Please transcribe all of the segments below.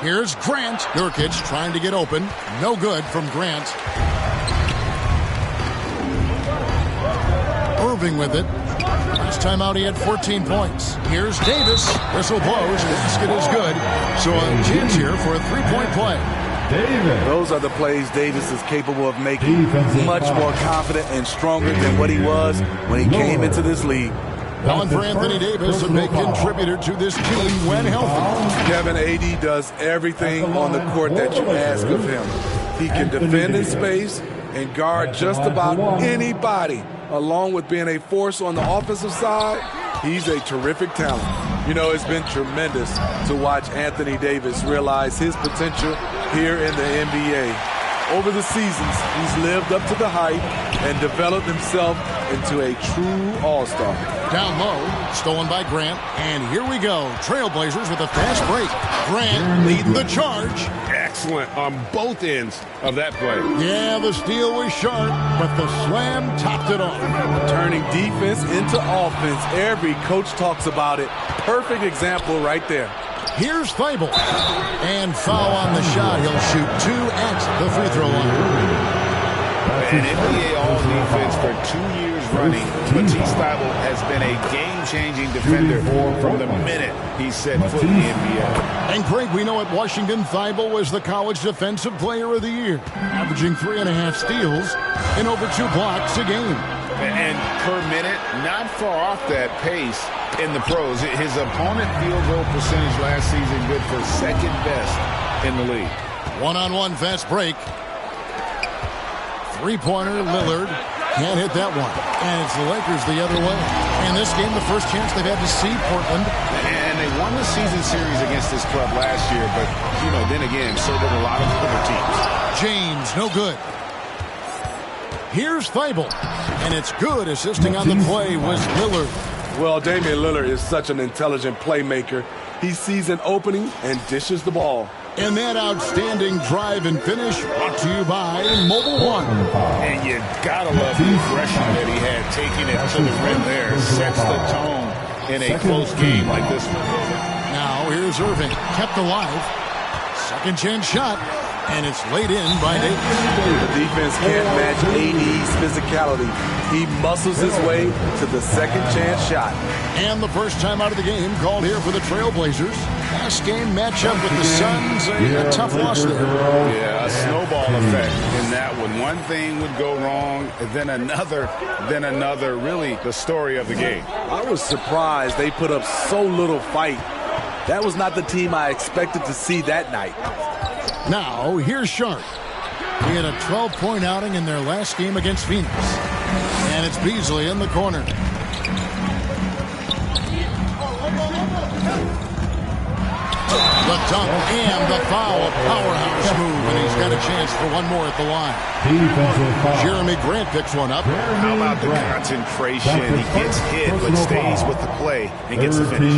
Here's Grant. Nurkic trying to get open. No good from Grant. Irving with it. Last time out he had 14 points. Here's Davis. Whistle blows. Basket is good. So a chance here for a three-point play. Those are the plays Davis is capable of making. Much more confident and stronger than what he was when he came into this league. One for Anthony Davis, a big contributor to this team when healthy. Kevin, AD does everything on the court that you ask of him. He can defend in space and guard just about anybody. Along with being a force on the offensive side, he's a terrific talent. You know, it's been tremendous to watch Anthony Davis realize his potential here in the NBA. Over the seasons, he's lived up to the hype and developed himself into a true all-star. Down low, stolen by Grant, and here we go. Trailblazers with a fast break. Grant leading the charge. Excellent on both ends of that play. Yeah, the steal was sharp, but the slam topped it off. Turning defense into offense. Every coach talks about it. Perfect example right there. Here's Thibault. And foul on the shot. He'll shoot two at the free throw line. An NBA All-Defense for 2 years running, Matisse Thybulle has been a game-changing defender from the minute he set foot in the NBA. And Craig, we know at Washington, Thybulle was the College Defensive Player of the Year, averaging 3.5 steals and over 2 blocks a game. And per minute, not far off that pace in the pros. His opponent field goal percentage last season good for second best in the league. One-on-one fast break. Three-pointer, Lillard. Can't hit that one. And it's the Lakers the other way. In this game, the first chance they've had to see Portland. And they won the season series against this club last year, but, you know, then again, so did a lot of other teams. James, no good. Here's Thibault. And it's good. Assisting on the play was Lillard. Well, Damian Lillard is such an intelligent playmaker. He sees an opening and dishes the ball. And that outstanding drive and finish brought to you by Mobile One. And you gotta love the aggression that he had. Taking it to the rim there sets the tone in a close game like this one. Now here's Irving, kept alive. Second chance shot, and it's laid in by Davis. The defense can't match AD's physicality. He muscles his way to the second chance shot. And the first time out of the game called here for the Trailblazers. Last game matchup with the Suns, a tough loss there. Yeah, a snowball effect in that one. One thing would go wrong, then another, really the story of the game. I was surprised they put up so little fight. That was not the team I expected to see that night. Now, here's Sharp. He had a 12-point outing in their last game against Phoenix. And it's Beasley in the corner. The dunk and the foul, a powerhouse move, and he's got a chance for one more at the line. Jeremy Grant picks one up. How about the concentration? He gets hit, but stays with the play and gets the finish.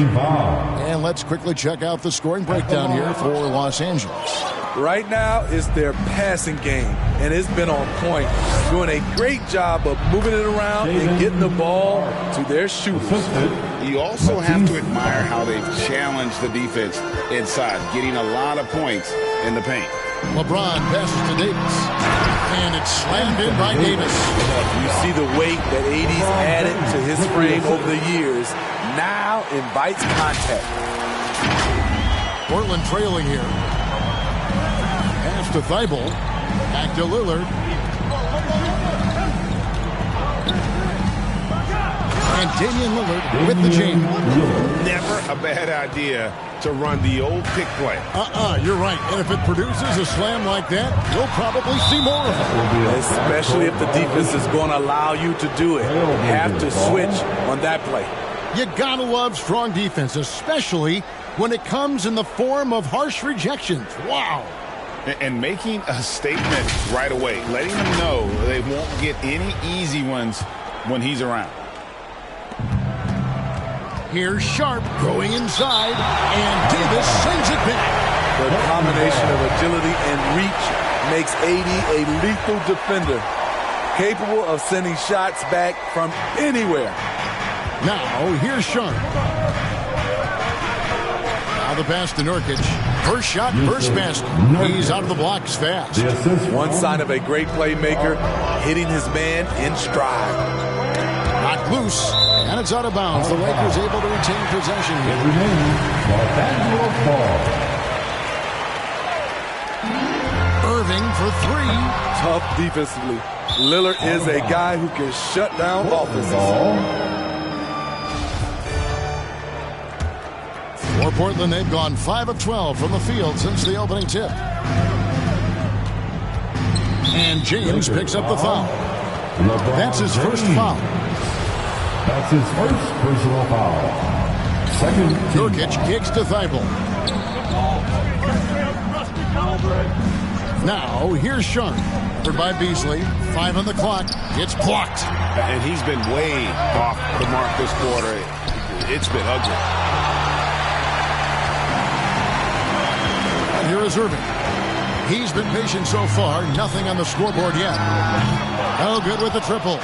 And let's quickly check out the scoring breakdown here for Los Angeles. Right now, it's their passing game, and it's been on point. Doing a great job of moving it around and getting the ball to their shooters. You also have to admire how they've challenged the defense inside, getting a lot of points in the paint. LeBron passes to Davis, and it's slammed in by Davis. You see the weight that AD's added to his frame over the years. Now invites contact. Portland trailing here. Pass to Thibault. Back to Lillard. And Damian Lillard with the jam. Never a bad idea to run the old pick play. You're right. And if it produces a slam like that, you'll probably see more of it. Especially if the defense is going to allow you to do it. You have to switch on that play. You gotta love strong defense, especially when it comes in the form of harsh rejections. Wow. And making a statement right away, letting them know they won't get any easy ones when he's around. Here's Sharp going inside, and Davis sends it back. The combination of agility and reach makes AD a lethal defender, capable of sending shots back from anywhere. Now, here's Sharp. Now the pass to Nurkic. First shot, first basket. He's out of the blocks fast. One sign of a great playmaker, hitting his man in stride. Knocked loose, and it's out of bounds. The Lakers able to retain possession here. Irving for three. Tough defensively. Lillard is a guy who can shut down offenses. For Portland, they've gone 5 of 12 from the field since the opening tip. And James picks up the foul. That's his first foul. That's his first personal foul. Second. Nurkic kicks to Thibault. Now, here's Sharp. Covered by Beasley. 5 on the clock. It's blocked. And he's been way off the mark this quarter. It's been ugly. And here is Irving. He's been patient so far. Nothing on the scoreboard yet. Oh, good with the triple.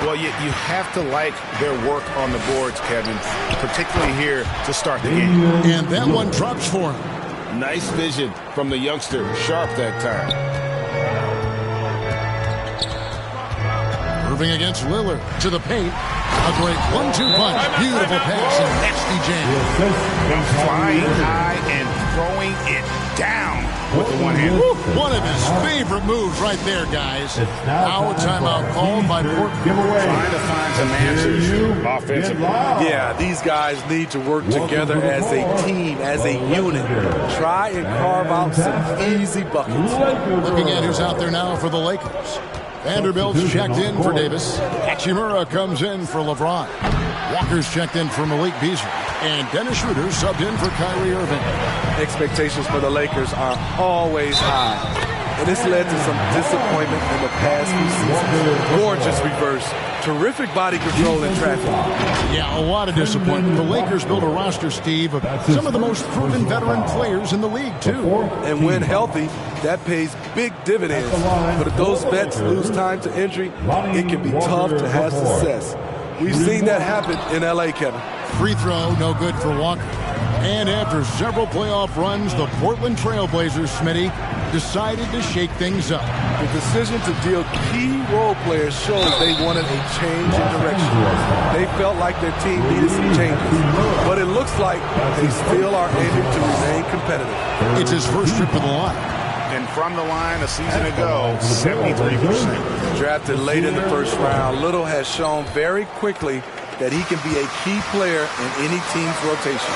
Well, you have to like their work on the boards, Kevin, particularly here to start the game. And that one drops for him. Nice vision from the youngster. Sharp that time. Irving against Lillard to the paint. A great 1-2 punch. Beautiful pass and nasty jam. Flying high and throwing it down with the one hand. One of his favorite moves right there, guys. Now a timeout called by Portland. Trying to find some answers offensively. Yeah, these guys need to work together as a team, as a unit. Try and carve out some easy buckets. Looking at who's out there now for the Lakers. Vanderbilt's checked in for Davis. Hachimura comes in for LeBron. Walker's checked in for Malik Beasley. And Dennis Schroeder subbed in for Kyrie Irving. Expectations for the Lakers are always high. And this led to some disappointment in the past few seasons. Gorgeous reverse. Terrific body control in traffic. Yeah, a lot of disappointment. The Lakers built a roster, Steve, of some of the most proven veteran players in the league, too. And when healthy, that pays big dividends. But if those vets lose time to injury, it can be tough to have success. We've seen that happen in L.A., Kevin. Free throw, no good for Walker. And after several playoff runs, the Portland Trailblazers, Smitty, decided to shake things up. The decision to deal key role players shows they wanted a change in direction. They felt like their team needed some changes. But it looks like they still are aiming to remain competitive. It's his first trip to the line. And from the line a season ago, 73%. Drafted late in the first round, Little has shown very quickly that he can be a key player in any team's rotation.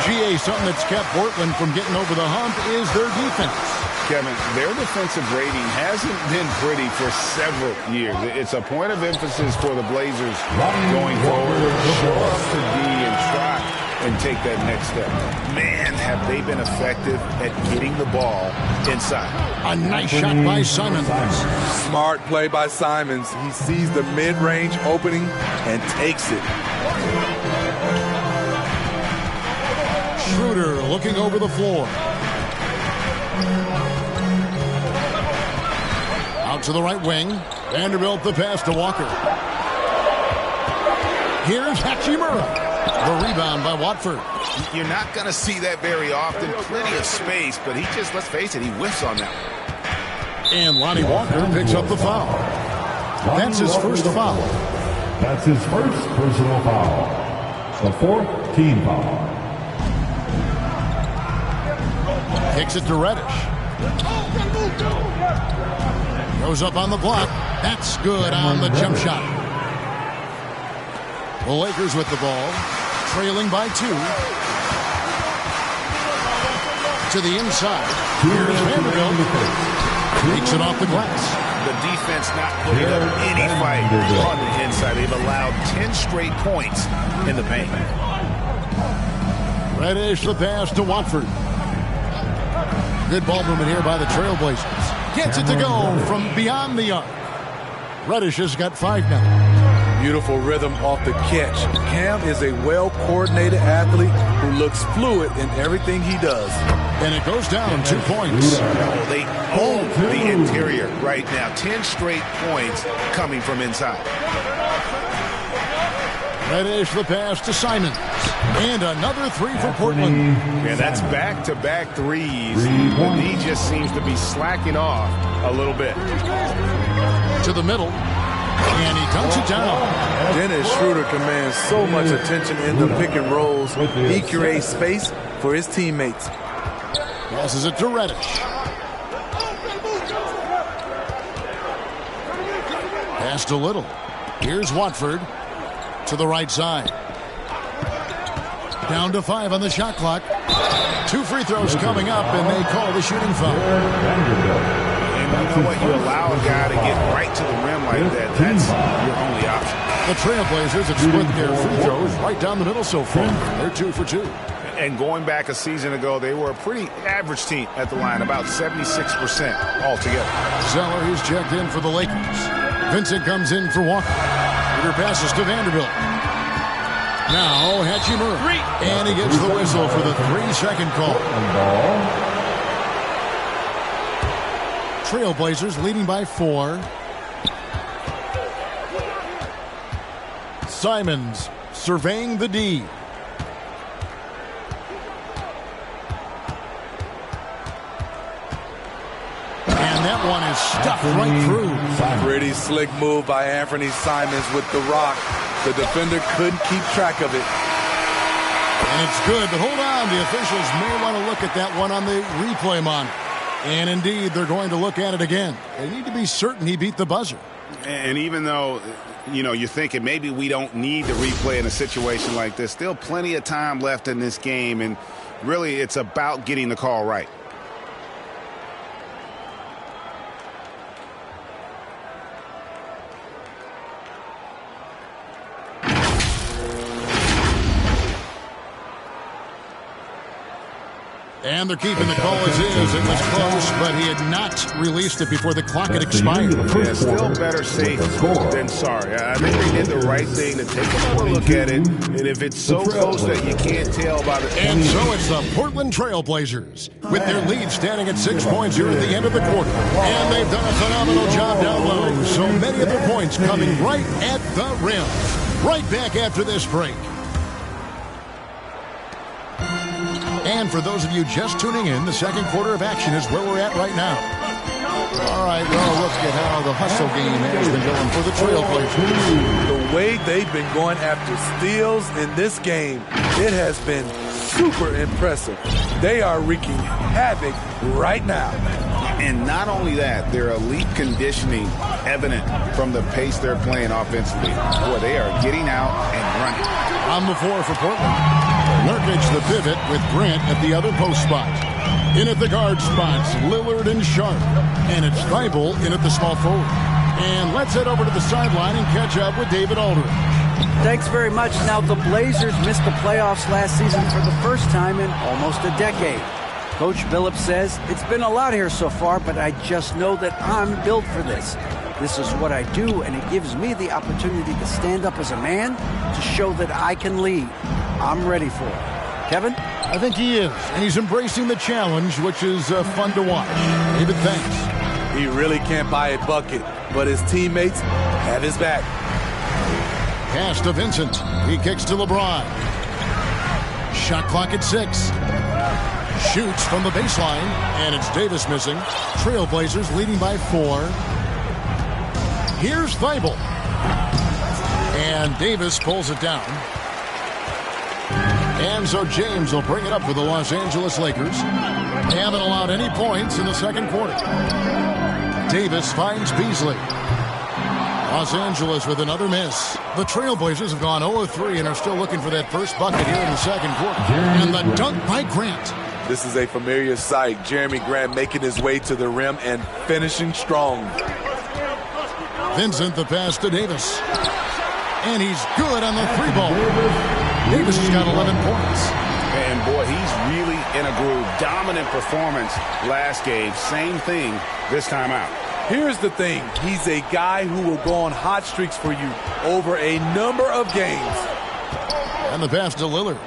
GA, something that's kept Portland from getting over the hump is their defense. Kevin, their defensive rating hasn't been pretty for several years. It's a point of emphasis for the Blazers going forward. Show up to D and try and take that next step. Man, have they been effective at getting the ball inside. A nice shot by Simons. Smart play by Simons. He sees the mid-range opening and takes it. Schroeder looking over the floor. Out to the right wing. Vanderbilt the pass to Walker. Here's Hachimura. The rebound by Watford. You're not going to see that very often. Plenty of space, but he just, let's face it, he whiffs on that one. And Lonnie Walker picks up the foul. That's his first foul. That's his first personal foul. The fourth team foul. Kicks it to Reddish. Goes up on the block. That's good on the jump shot. The Lakers with the ball, trailing by 2. To the inside. Here's Vanderbilt. Takes it off the glass. The defense not putting up any fight on the inside. They've allowed 10 straight points in the paint. Reddish the pass to Watford. Good ball movement here by the Trailblazers. Gets it to go from beyond the arc. Reddish has got 5 now. Beautiful rhythm off the catch. Cam is a well-coordinated athlete who looks fluid in everything he does. And it goes down 2 points. Oh, they own the interior right now. 10 straight points coming from inside. They dish the pass to Simons. And another three for Portland. Yeah, that's back-to-back threes. The D just seems to be slacking off a little bit. To the middle. And he dunks it down. Dennis Schroeder commands so much attention in the pick and rolls. He creates space for his teammates. Passes it to Reddish. Pass to Little. Here's Watford to the right side. Down to 5 on the shot clock. 2 free throws coming up, and they call the shooting foul. And you know what? You allow a guy to get right to the rim like that. That's your only option. The Trailblazers have split their free throws right down the middle so far. They're 2 for 2. And going back a season ago, they were a pretty average team at the line, about 76% altogether. Zeller is checked in for the Lakers. Vincent comes in for Walker. Peter passes to Vanderbilt. Now Hachimura. And he gets the whistle for the 3-second call. Trailblazers leading by 4. Simons surveying the D. And that one is stuffed right through. Pretty slick move by Anthony Simons with the rock. The defender couldn't keep track of it. And it's good, but hold on. The officials may want to look at that one on the replay monitor. And indeed, they're going to look at it again. They need to be certain he beat the buzzer. And even though, you're thinking maybe we don't need the replay in a situation like this, still plenty of time left in this game. And really, it's about getting the call right. And they're keeping the call as is. It was close, but he had not released it before the clock had expired. Yeah, still better safe than sorry. I think they did the right thing to take another look at it. And if it's so close that you can't tell by the... And so it's the Portland Trailblazers with their lead standing at 6 points here at the end of the quarter. And they've done a phenomenal job down low. So many of their points coming right at the rim. Right back after this break. And for those of you just tuning in, the second quarter of action is where we're at right now. All right, well, look at how the hustle game has been going for the Trailblazers. The way they've been going after steals in this game, it has been super impressive. They are wreaking havoc right now. And not only that, their elite conditioning evident from the pace they're playing offensively. Boy, they are getting out and running. On the floor for Portland. Nurkic the pivot with Grant at the other post spot. In at the guard spots, Lillard and Sharp. And it's Thibault in at the small forward. And let's head over to the sideline and catch up with David Aldridge. Thanks very much. Now, the Blazers missed the playoffs last season for the first time in almost a decade. Coach Billups says, it's been a lot here so far, but I just know that I'm built for this. This is what I do, and it gives me the opportunity to stand up as a man to show that I can lead. I'm ready for it. Kevin? I think he is, and he's embracing the challenge, which is fun to watch. David, thanks. He really can't buy a bucket, but his teammates have his back. Pass to Vincent. He kicks to LeBron. Shot clock at 6. Shoots from the baseline, and it's Davis missing. Trailblazers leading by 4. Here's Thibault. And Davis pulls it down. And so James will bring it up for the Los Angeles Lakers. They haven't allowed any points in the second quarter. Davis finds Beasley. Los Angeles with another miss. The Trailblazers have gone 0-3 and are still looking for that first bucket here in the second quarter. And the dunk by Grant. This is a familiar sight. Jeremy Grant making his way to the rim and finishing strong. Vincent the pass to Davis. And he's good on the 3-ball. Davis has got 11 points. And boy, he's really in a groove. Dominant performance last game. Same thing this time out. Here's the thing. He's a guy who will go on hot streaks for you over a number of games. And the pass to Lillard.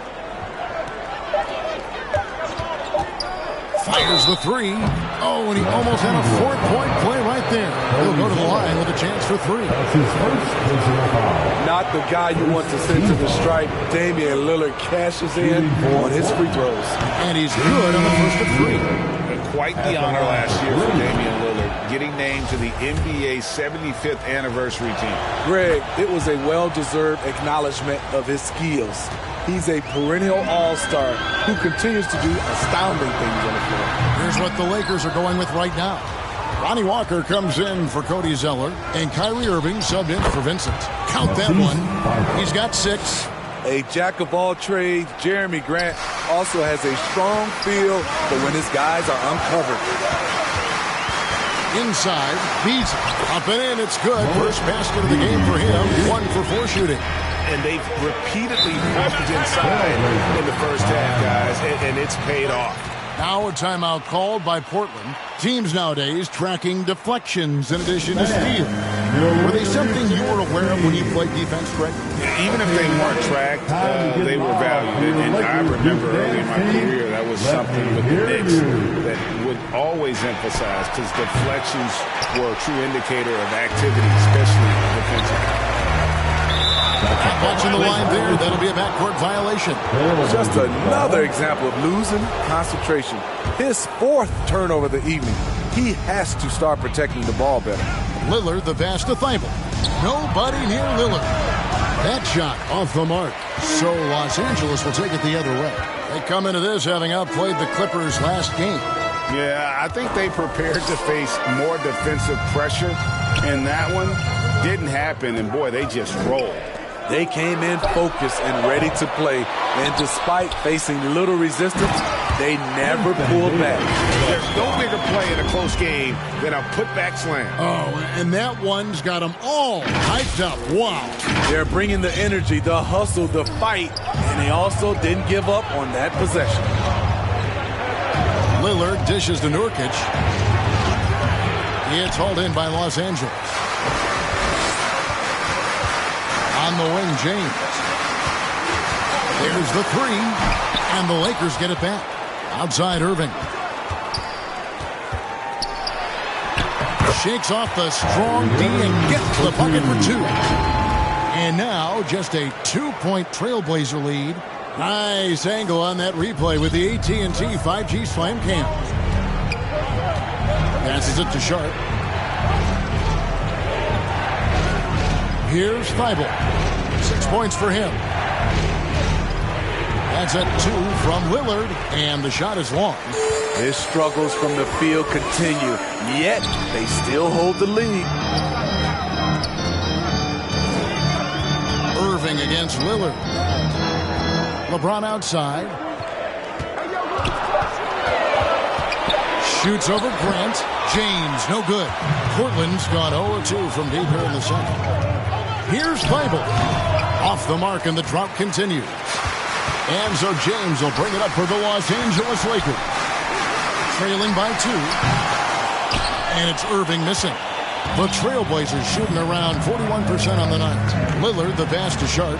Fires the three. Oh, and he almost had a 4-point play right there. He'll go to the line with a chance for three. That's his first personal foul. Not the guy you want to send to the stripe. Damian Lillard cashes in on his free throws. And he's good on the first of three. Quite the honor last year for Damian Lillard, getting named to the NBA 75th anniversary team. Greg, it was a well-deserved acknowledgement of his skills. He's a perennial all-star who continues to do astounding things on the floor. Here's what the Lakers are going with right now. Lonnie Walker comes in for Cody Zeller, and Kyrie Irving subbed in for Vincent. Count that one. He's got 6. A jack-of-all-trades, Jeremy Grant also has a strong feel for when his guys are uncovered. Inside, Beasley. Up and in, it's good. First basket of the game for him. 1 for 4 shooting. And they've repeatedly pushed inside in the first half, guys, and it's paid off. Now a timeout called by Portland. Teams nowadays tracking deflections in addition to steals. Were they something you were aware of when you played defense, Greg? Even if they weren't tracked, they were valued. And I remember early in my career that was something with the Knicks that would always emphasize, because deflections were a true indicator of activity, especially defensively. Watching the line there, that'll be a backcourt violation. Just another example of losing concentration. His 4th turnover of the evening. He has to start protecting the ball better. Lillard, the pass to Thibault. Nobody near Lillard. That shot off the mark. So Los Angeles will take it the other way. They come into this having outplayed the Clippers last game. Yeah, I think they prepared to face more defensive pressure, and that one didn't happen, and boy, they just rolled. They came in focused and ready to play, and despite facing little resistance, they never pulled back. There's no bigger play in a close game than a putback slam. Oh, and that one's got them all hyped up. Wow. They're bringing the energy, the hustle, the fight, and they also didn't give up on that possession. Lillard dishes to Nurkic. It's hauled in by Los Angeles. On the wing, James. There's the three, and the Lakers get it back. Outside, Irving. Shakes off the strong D and gets the bucket for 2. And now just a 2-point Trailblazer lead. Nice angle on that replay with the AT&T 5G Slam Cam. Passes it to Sharp. Here's Thibault. 6 points for him. That's a 2 from Lillard, and the shot is long. His struggles from the field continue, yet they still hold the lead. Irving against Lillard. LeBron outside. Shoots over Grant. James, no good. Portland's gone 0-2 from deep here in the second. Here's Thibault. Off the mark, and the drought continues. And so James will bring it up for the Los Angeles Lakers. Trailing by 2. And it's Irving missing. The Trailblazers shooting around 41% on the night. Lillard, the pass to Sharp.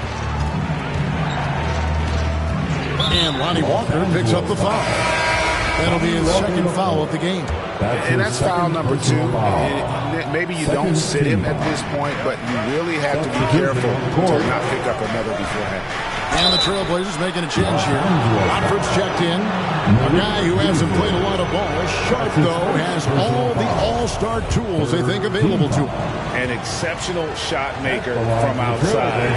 And Lonnie Walker picks up the foul. That'll be his second foul of the game. And that's foul number 2. Maybe you don't sit him at this point, but you really have to be careful to not pick up another beforehand. And the Trailblazers making a change here. Watford's checked in. A guy who hasn't played a lot of ball. Sharp, though, has all the all-star tools they think available to him. An exceptional shot maker from outside.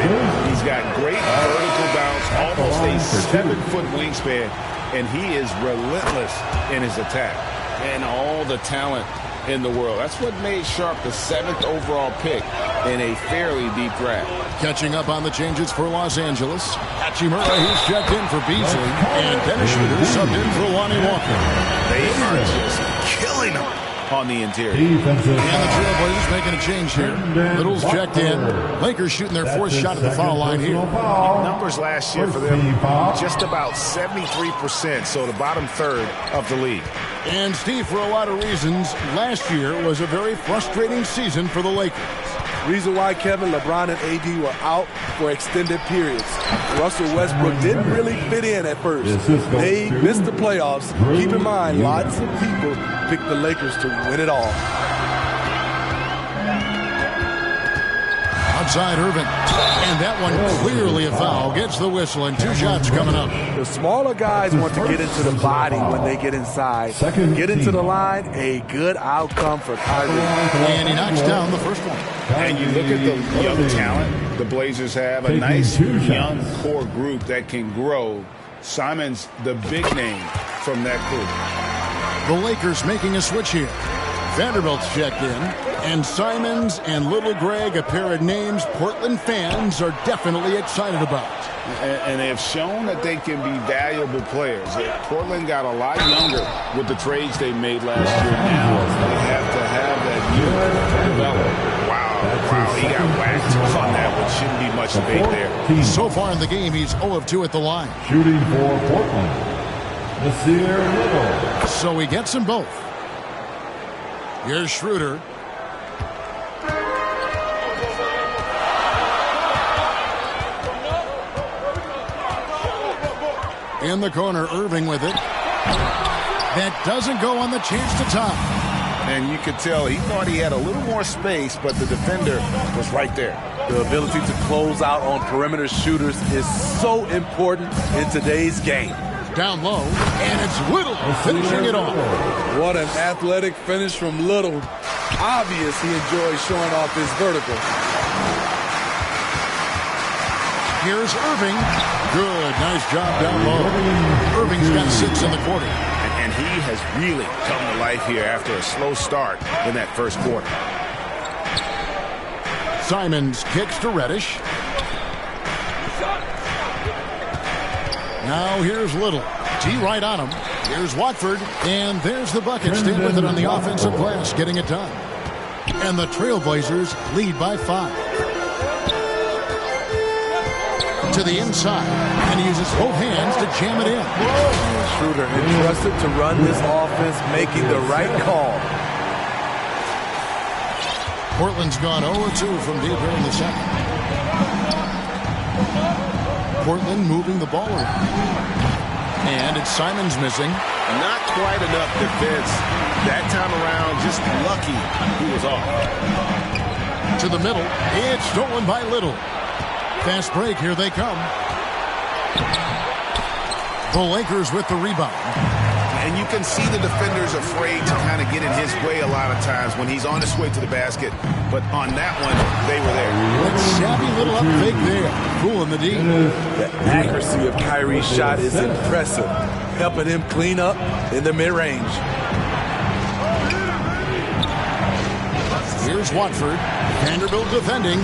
He's got great vertical bounce, almost a 7-foot wingspan, and he is relentless in his attack. And all the talent in the world. That's what made Sharp the 7th overall pick in a fairly deep draft. Catching up on the changes for Los Angeles. Hachimura, he's checked in for Beasley. And Dennis Schroeder subbed in for Lonnie Walker. They are just killing him on the interior. And the Trailblazers making a change here. Little's checked in. Lakers shooting their 4th shot at the foul line here. Numbers last year for them, just about 73%, so the bottom third of the league. And Steve, for a lot of reasons, last year was a very frustrating season for the Lakers. Reason why, Kevin, LeBron and AD were out for extended periods. Russell Westbrook didn't really fit in at first. They missed the playoffs. Keep in mind, lots of people picked the Lakers to win it all. Outside Irving. And that one clearly a foul. Gets the whistle and 2 shots coming up. The smaller guys want to get into the body when they get inside. Get into the line, a good outcome for Kyrie. And he knocks down the first one. And you look at the young talent the Blazers have, a nice young core group that can grow. Simon's the big name from that group. The Lakers making a switch here. Vanderbilt's checked in, and Simons and Little Greg, a pair of names Portland fans are definitely excited about. And they have shown that they can be valuable players. Portland got a lot younger with the trades they made last year. Now they have to have that youth develop. Wow, he got whacked on that one. Shouldn't be much debate there. So far in the game, he's 0 of 2 at the line. Shooting for Portland, Nasir Little. So he gets them both. Here's Schroeder. In the corner, Irving with it. That doesn't go on the chance to top. And you could tell he thought he had a little more space, but the defender was right there. The ability to close out on perimeter shooters is so important in today's game. Down low, and it's Little finishing it off. What an athletic finish from Little. Obvious he enjoys showing off his vertical. Here's Irving. Good, nice job down low. Irving's got 6 in the quarter. And he has really come to life here after a slow start in that first quarter. Simons kicks to Reddish. Now here's Little. T right on him. Here's Watford. And there's the bucket. Stand with it on the offensive glass, getting it done. And the Trailblazers lead by 5. To the inside. And he uses both hands to jam it in. Schroeder entrusted to run this offense, making the right call. Portland's gone 0-2 from deep here in the second. Portland moving the ball around. And it's Simons missing. Not quite enough defense that time around. Just lucky he was off. To the middle. It's stolen by Little. Fast break. Here they come. The Lakers with the rebound. And you can see the defenders afraid to kind of get in his way a lot of times when he's on his way to the basket. But on that one, they were there. That savvy little up fake there. Fooling the D. The accuracy of Kyrie's shot is impressive, helping him clean up in the mid-range. Here's Watford. Vanderbilt defending.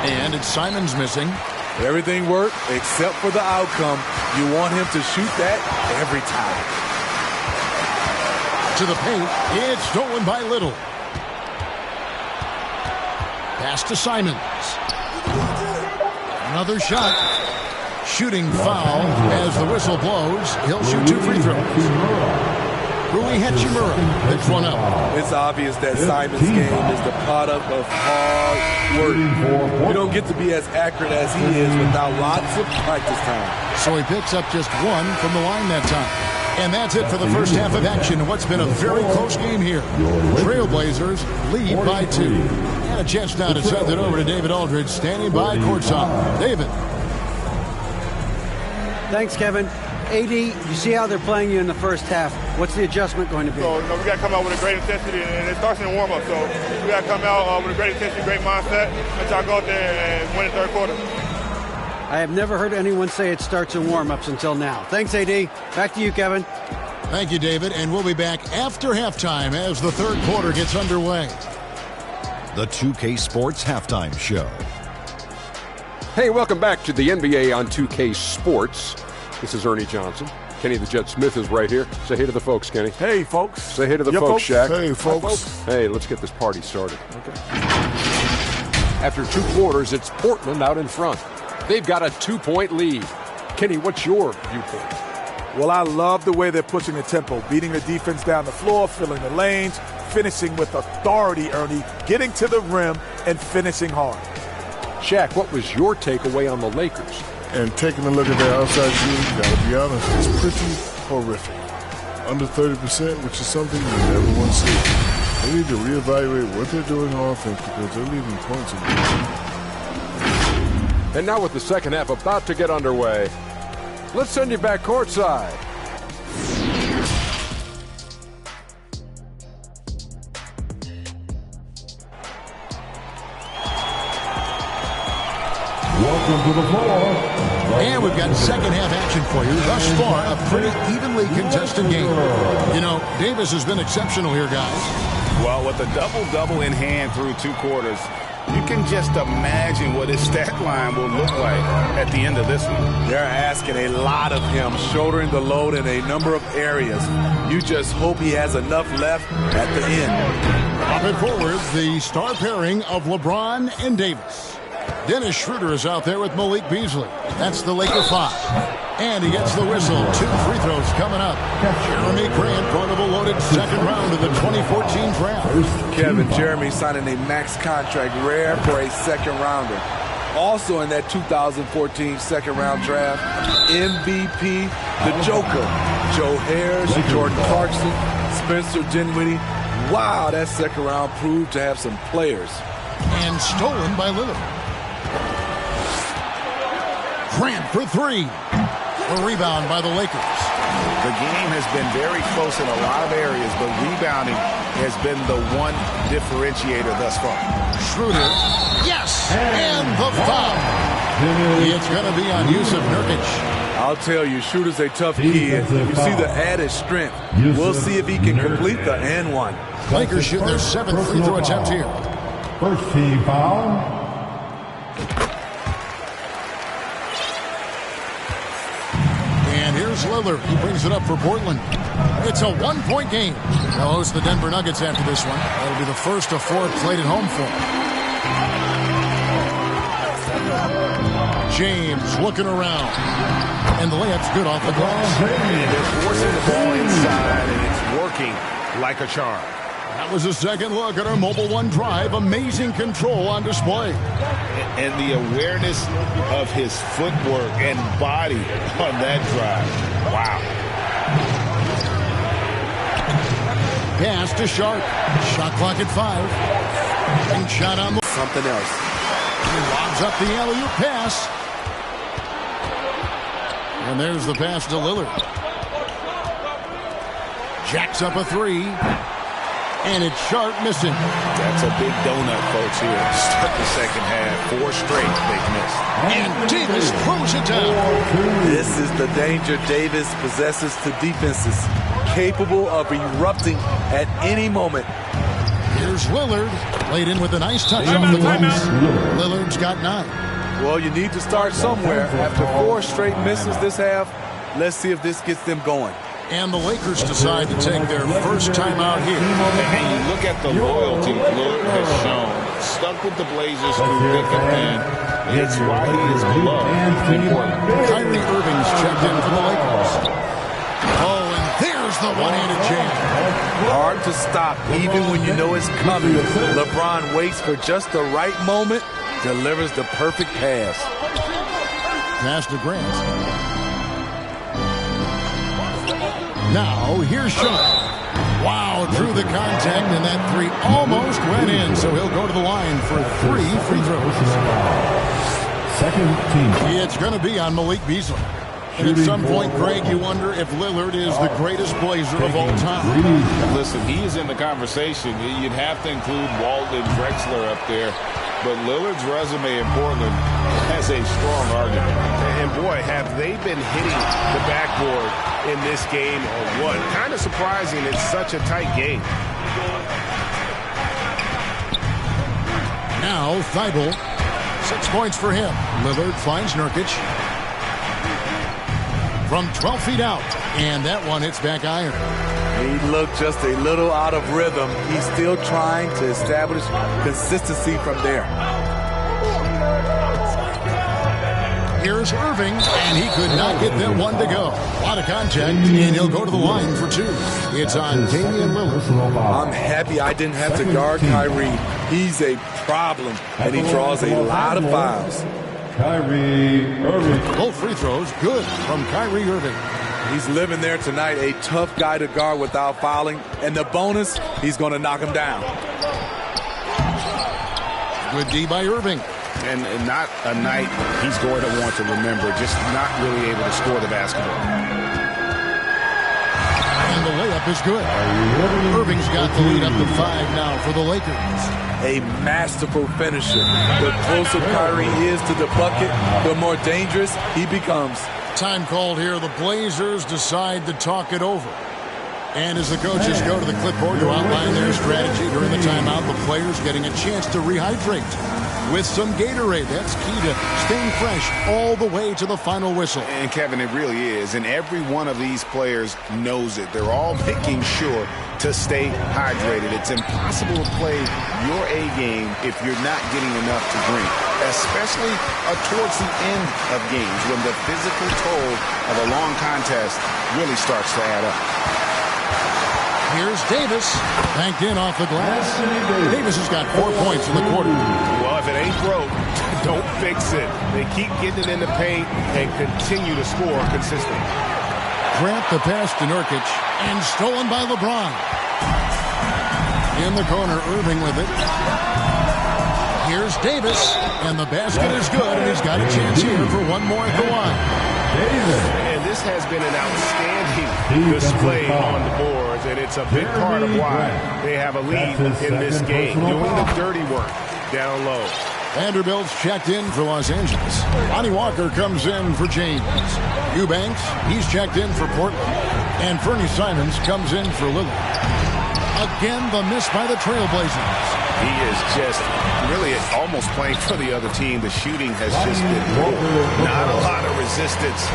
And it's Simons missing. Everything worked except for the outcome. You want him to shoot that every time. To the paint. It's stolen by Little. Pass to Simons. Another shot. Shooting foul as the whistle blows. He'll shoot 2 free throws. Rui Hachimura picks one up. It's obvious that Simons' game is the product of hard work. You don't get to be as accurate as he is without lots of practice time. So he picks up just 1 from the line that time. And that's it for the first half of action in what's been a very close game here. Trailblazers lead by 2. And a chance now to send it over to David Aldridge, standing by courtside. David. Thanks, Kevin. AD, you see how they're playing you in the first half. What's the adjustment going to be? So, we got to come out with a great intensity, and it starts in the warm-up. So, we got to come out with a great intensity, great mindset, and try to go out there and win the third quarter. I have never heard anyone say it starts in warm-ups until now. Thanks, AD. Back to you, Kevin. Thank you, David. And we'll be back after halftime as the third quarter gets underway. The 2K Sports Halftime Show. Hey, welcome back to the NBA on 2K Sports. This is Ernie Johnson. Kenny the Jet Smith is right here. Say hey to the folks, Kenny. Hey, folks. Say hey to the folks, Shaq. Hey, folks. Hey, let's get this party started. Okay. After 2 quarters, it's Portland out in front. They've got a 2-point lead. Kenny, what's your viewpoint? Well, I love the way they're pushing the tempo, beating the defense down the floor, filling the lanes, finishing with authority, Ernie, getting to the rim and finishing hard. Shaq, what was your takeaway on the Lakers? And taking a look at their outside shooting, gotta be honest, it's pretty horrific. Under 30%, which is something you never want to see. They need to reevaluate what they're doing on offense because they're leaving points in the game. And now with the second half about to get underway, let's send you back courtside. Welcome to the floor. And we've got second half action for you. Thus far, a pretty evenly contested game. You know, Davis has been exceptional here, guys. Well, with a double-double in hand through 2 quarters, you can just imagine what his stat line will look like at the end of this one. They're asking a lot of him, shouldering the load in a number of areas. You just hope he has enough left at the end. Popping forward, the star pairing of LeBron and Davis. Dennis Schroeder is out there with Malik Beasley. That's the Laker 5. And he gets the whistle. 2 free throws coming up. Jeremy Grant, part of a loaded second round of the 2014 draft. Kevin, Jeremy signing a max contract, rare for a second rounder. Also in that 2014 second round draft, MVP, the Joker, Joe Harris, Jordan Clarkson, Spencer Dinwiddie. Wow, that second round proved to have some players. And stolen by Lillard. Grant for 3. A rebound by the Lakers. The game has been very close in a lot of areas, but rebounding has been the one differentiator thus far. Schroeder, yes, and the foul. It's going to be on Yusuf Nurkic. I'll tell you, Schroeder's a tough kid. You see the added strength. We'll see if he can complete the and one. Lakers shoot their 7th free throw attempt here. First team foul. Here's Lillard. He brings it up for Portland. It's a 1-point game. They'll host the Denver Nuggets after this one. That'll be the first of 4 played at home for them. James looking around. And the layup's good off the glass. They're forcing the ball inside, and it's working like a charm. That was a second look at our Mobile One drive. Amazing control on display. And the awareness of his footwork and body on that drive. Wow. Pass to Sharp. Shot clock at 5. And shot on the... Something else. He lobs up the alley-oop pass. And there's the pass to Lillard. Jacks up a 3. And it's Sharp missing. That's a big donut, folks, here. Start the second half. 4 straight they've missed. And Davis throws it down. This is the danger Davis possesses to defenses. Capable of erupting at any moment. Here's Lillard. Played in with a nice touch off the glass. Lillard's got 9. Well, you need to start somewhere. After 4 straight misses this half, let's see if this gets them going. And the Lakers decide to take their first time out here. And you look at the loyalty Lillard has shown. Stuck with the Blazers through thick and thin. It's why he is beloved in Portland. Kyrie Irving's checked in for the Lakers. Oh, and there's the one-handed jam. Hard to stop, even when you know it's coming. LeBron waits for just the right moment, delivers the perfect pass. Pass to Grant. Now, here's Sharp. Wow, drew the contact, and that 3 almost went in, so he'll go to the line for 3 free throws. Second team. It's going to be on Malik Beasley. And at some point, Greg, you wonder if Lillard is the greatest Blazer of all time. Listen, he is in the conversation. You'd have to include Walton and Drexler up there. But Lillard's resume in Portland has a strong argument. And boy, have they been hitting the backboard in this game or what? Kind of surprising it's such a tight game. Now, Thibault. 6 points for him. Lillard finds Nurkic. From 12 feet out. And that one hits back iron. He looked just a little out of rhythm. He's still trying to establish consistency from there. Here's Irving, and he could not get that one to go. A lot of contact, and he'll go to the line for 2. It's on Damian Lillard. I'm happy I didn't have to guard Kyrie. He's a problem, and he draws a lot of fouls. Kyrie Irving. Both free throws good from Kyrie Irving. He's living there tonight, a tough guy to guard without fouling. And the bonus, he's going to knock him down. Good D by Irving. And not a night he's going to want to remember, just not really able to score the basketball. And the layup is good. Irving's got the lead up to 5 now for the Lakers. A masterful finisher. The closer Kyrie is to the bucket, the more dangerous he becomes. Time called here. The Blazers decide to talk it over. And as the coaches go to the clipboard to outline their strategy during the timeout, the players getting a chance to rehydrate with some Gatorade. That's key to staying fresh all the way to the final whistle. And Kevin, it really is. And every one of these players knows it. They're all making sure to stay hydrated. It's impossible to play your A game if you're not getting enough to drink, especially towards the end of games when the physical toll of a long contest really starts to add up. Here's Davis, banked in off the glass. Davis has got 4 points in the quarter. Well, if it ain't broke, don't fix it. They keep getting it in the paint and continue to score consistently. Grant the pass to Nurkic, and stolen by LeBron. In the corner, Irving with it. Here's Davis, and the basket is good, and he's got a chance here for one more at the line. And this has been an outstanding display on the boards, and it's a big part of why they have a lead in this game, doing the dirty work down low. Vanderbilt's checked in for Los Angeles. Lonnie Walker comes in for James. Eubanks, he's checked in for Portland. And Fernie Simons comes in for Lillard. Again, the miss by the Trailblazers. He is just really almost playing for the other team. The shooting has just been poor. Not a lot of resistance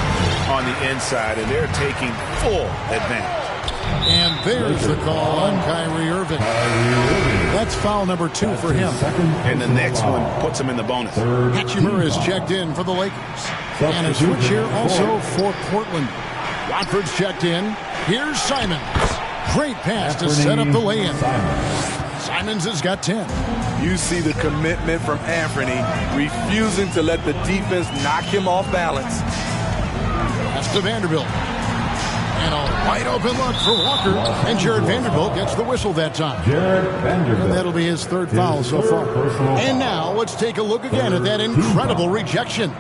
on the inside, and they're taking full advantage. And there's the call on Kyrie Irving. That's foul number 2 for him. And the next one puts him in the bonus. Hachimura is checked in for the Lakers. And a switch here also for Portland. Watford's checked in. Here's Simons. Great pass to set up the lay-in. Simons has got 10. You see the commitment from Anthony, refusing to let the defense knock him off balance. Pass to Vanderbilt. And a wide open look for Walker. And Jared Vanderbilt gets the whistle that time. And that'll be his 3rd foul so far. And now let's take a look again at that incredible rejection.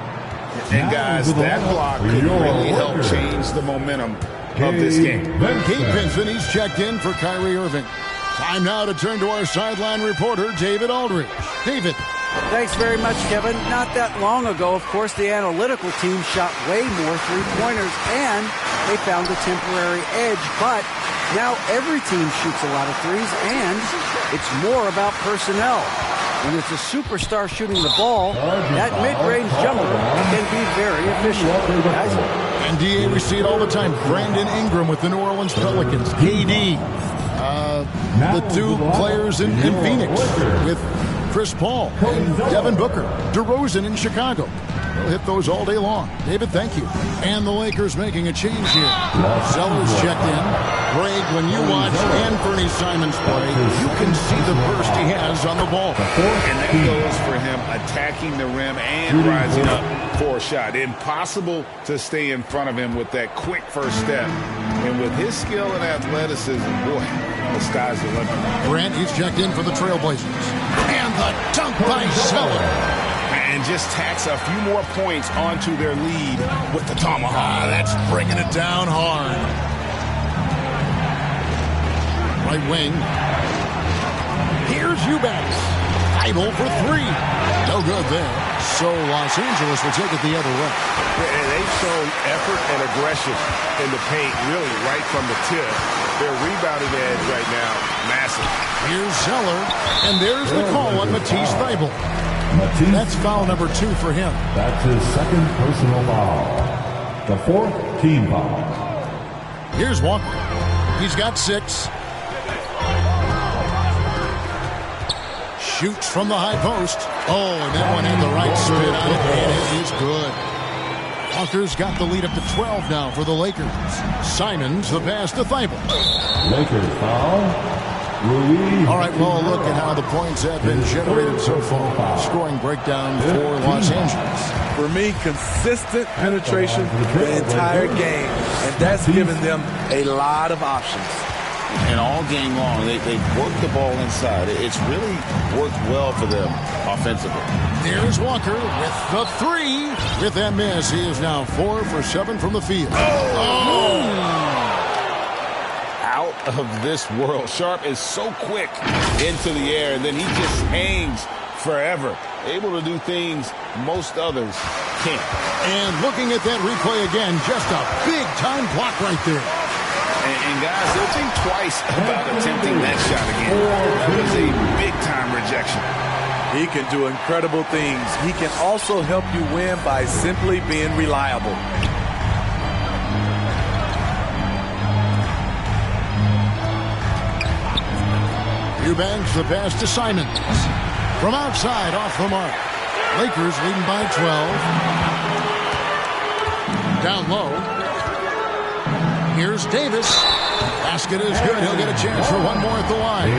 And guys, that block could really help change the momentum of this game. Gabe Vincent, he's checked in for Kyrie Irving. Time now to turn to our sideline reporter, David Aldridge. David. Thanks very much, Kevin. Not that long ago, of course, the analytical team shot way more three-pointers, and they found a temporary edge. But now every team shoots a lot of threes, and it's more about personnel. When it's a superstar shooting the ball, that mid-range jumper can be very efficient. Guys, NBA, we see it all the time. Brandon Ingram with the New Orleans Pelicans. KD. The 2 players in Phoenix with Chris Paul and Devin Booker. DeRozan in Chicago. They'll hit those all day long. David, thank you. And the Lakers making a change here. Sellers checked in. Greg, when you watch Anthony Simons play, you can see the burst he has on the ball. And that goes for him attacking the rim and rising up for a shot. Impossible to stay in front of him with that quick first step. And with his skill and athleticism, boy, the sky's the limit. Grant, he's checked in for the Trailblazers. And the dunk by Zeller. And just tacks a few more points onto their lead with the tomahawk. That's bringing it down hard. Right wing. Here's Eubanks. Idle for 3. No good there. So Los Angeles will take it the other way. And they've shown effort and aggression in the paint, really right from the tip. Their rebounding edge right now, massive. Here's Zeller. And there's the call on Matisse Thybulle. That's foul number 2 for him. That's his 2nd personal foul. The 4th team foul. Here's Walker. He's got 6. Shoots from the high post. Oh, and that one had the right spin on it, and it is good. Walker's got the lead up to 12 now for the Lakers. Simons, the pass to Thybulle. Lakers foul. All right, well, look at how the points have been generated so far. Scoring breakdown for Los Angeles. For me, consistent penetration the entire game, and that's given them a lot of options. And all game long, they've worked the ball inside. It's really worked well for them offensively. There's Walker with the three. With that miss, he is now 4 for 7 from the field. Out of this world. Sharp is so quick into the air, and then he just hangs forever. Able to do things most others can't. And looking at that replay again, just a big-time block right there. And guys, they'll think twice about attempting that shot again. That was a big-time rejection. He can do incredible things. He can also help you win by simply being reliable. Eubanks the pass to Simons. From outside, off the mark. Lakers leading by 12. Down low. Here's Davis. Basket is good. He'll get a chance for one more at the line.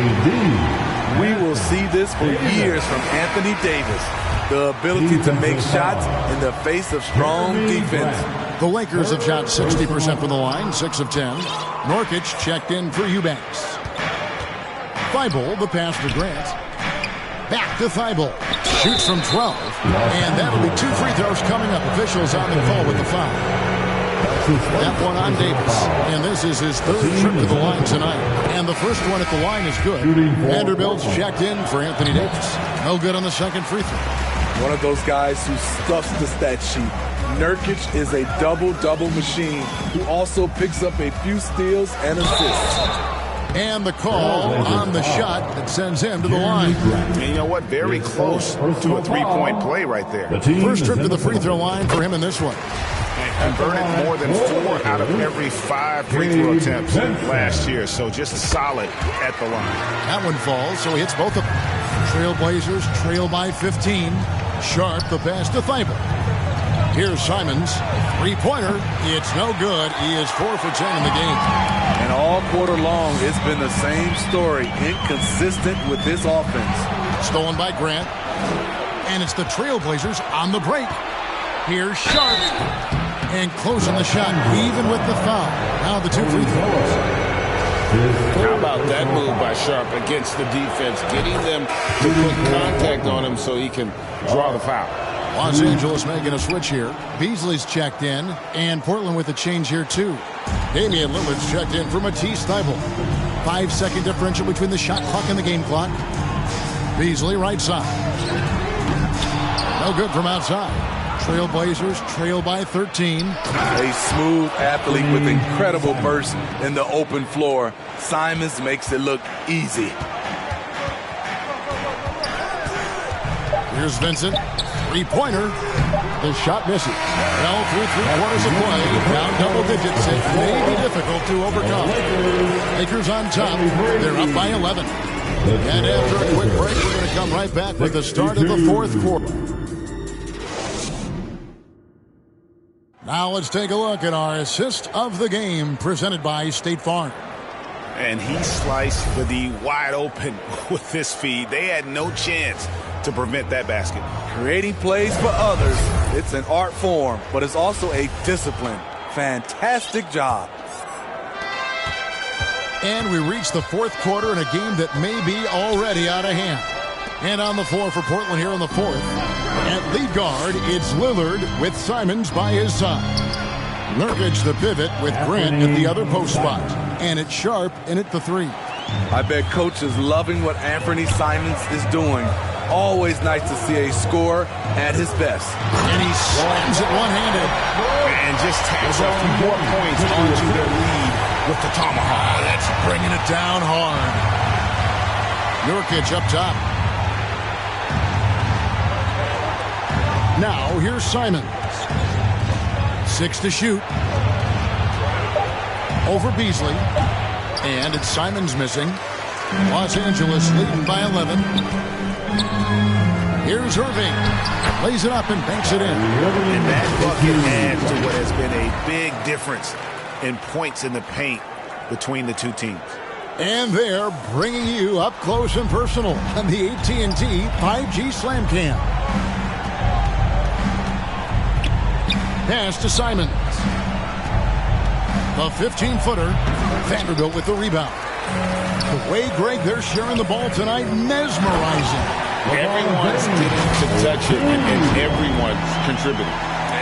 We will see this for years from Anthony Davis. The ability to make shots in the face of strong defense. The Lakers have shot 60% from the line, 6 of 10. Nurkic checked in for Eubanks. Thibault, the pass to Grant. Back to Thibault. Shoots from 12. And that'll be 2 free throws coming up. Officials on the call with the foul. That one on Davis. And this is his 3rd trip to the line tonight. And the first one at the line is good. Vanderbilt's checked in for Anthony Davis. No good on the second free throw. One of those guys who stuffs the stat sheet. Nurkic is a double-double machine who also picks up a few steals and assists. And the call on the shot that sends him to the line. And you know what? Very close to a 3-point play right there. First trip to the free throw line for him in this one. Converted more than 4 out of every 5 free throw attempts last year. So just solid at the line. That one falls, so he hits both of them. Trailblazers trail by 15. Sharp the pass to Thibault. Here's Simons. Three-pointer. It's no good. He is 4 for 10 in the game. And all quarter long, it's been the same story. Inconsistent with this offense. Stolen by Grant. And it's the Trailblazers on the break. Here's Sharp. And closing the shot, even with the foul. Now the 2 free throws. How about that move by Sharp against the defense, getting them to put contact on him so he can draw the foul. Los Angeles making a switch here. Beasley's checked in, and Portland with a change here too. Damian Lillard's checked in for Matisse Thybulle. 5-second differential between the shot clock and the game clock. Beasley right side. No good from outside. Trailblazers trail by 13. A smooth athlete with incredible burst in the open floor. Simons makes it look easy. Here's Vincent. Three-pointer. The shot misses. Well, through 3 quarters of play, down double digits. It may be difficult to overcome. Lakers on top. They're up by 11. And after a quick break, we're going to come right back with the start of the 4th quarter. Now let's take a look at our assist of the game presented by State Farm. And he sliced the D wide open with this feed. They had no chance to prevent that basket. Creating plays for others, it's an art form, but it's also a discipline. Fantastic job. And we reach the 4th quarter in a game that may be already out of hand. And on the floor for Portland here in the 4th. At lead guard, it's Lillard with Simons by his side. Nurkic the pivot with Grant at the other post spot. And it's Sharp in at the 3. I bet Coach is loving what Anthony Simons is doing. Always nice to see a scorer at his best. And he slams it one-handed. And just tacks a few more points onto their lead with the tomahawk. That's bringing it down hard. Nurkic up top. Now, here's Simons. 6 to shoot. Over Beasley. And it's Simons missing. Los Angeles leading by 11. Here's Irving. Lays it up and banks it in. And that bucket adds to what has been a big difference in points in the paint between the two teams. And they're bringing you up close and personal on the AT&T 5G Slam Cam. Pass to Simons. The 15-footer. Vanderbilt with the rebound. The way, Greg, they're sharing the ball tonight, mesmerizing. Everyone's getting to touch it, and everyone's contributing.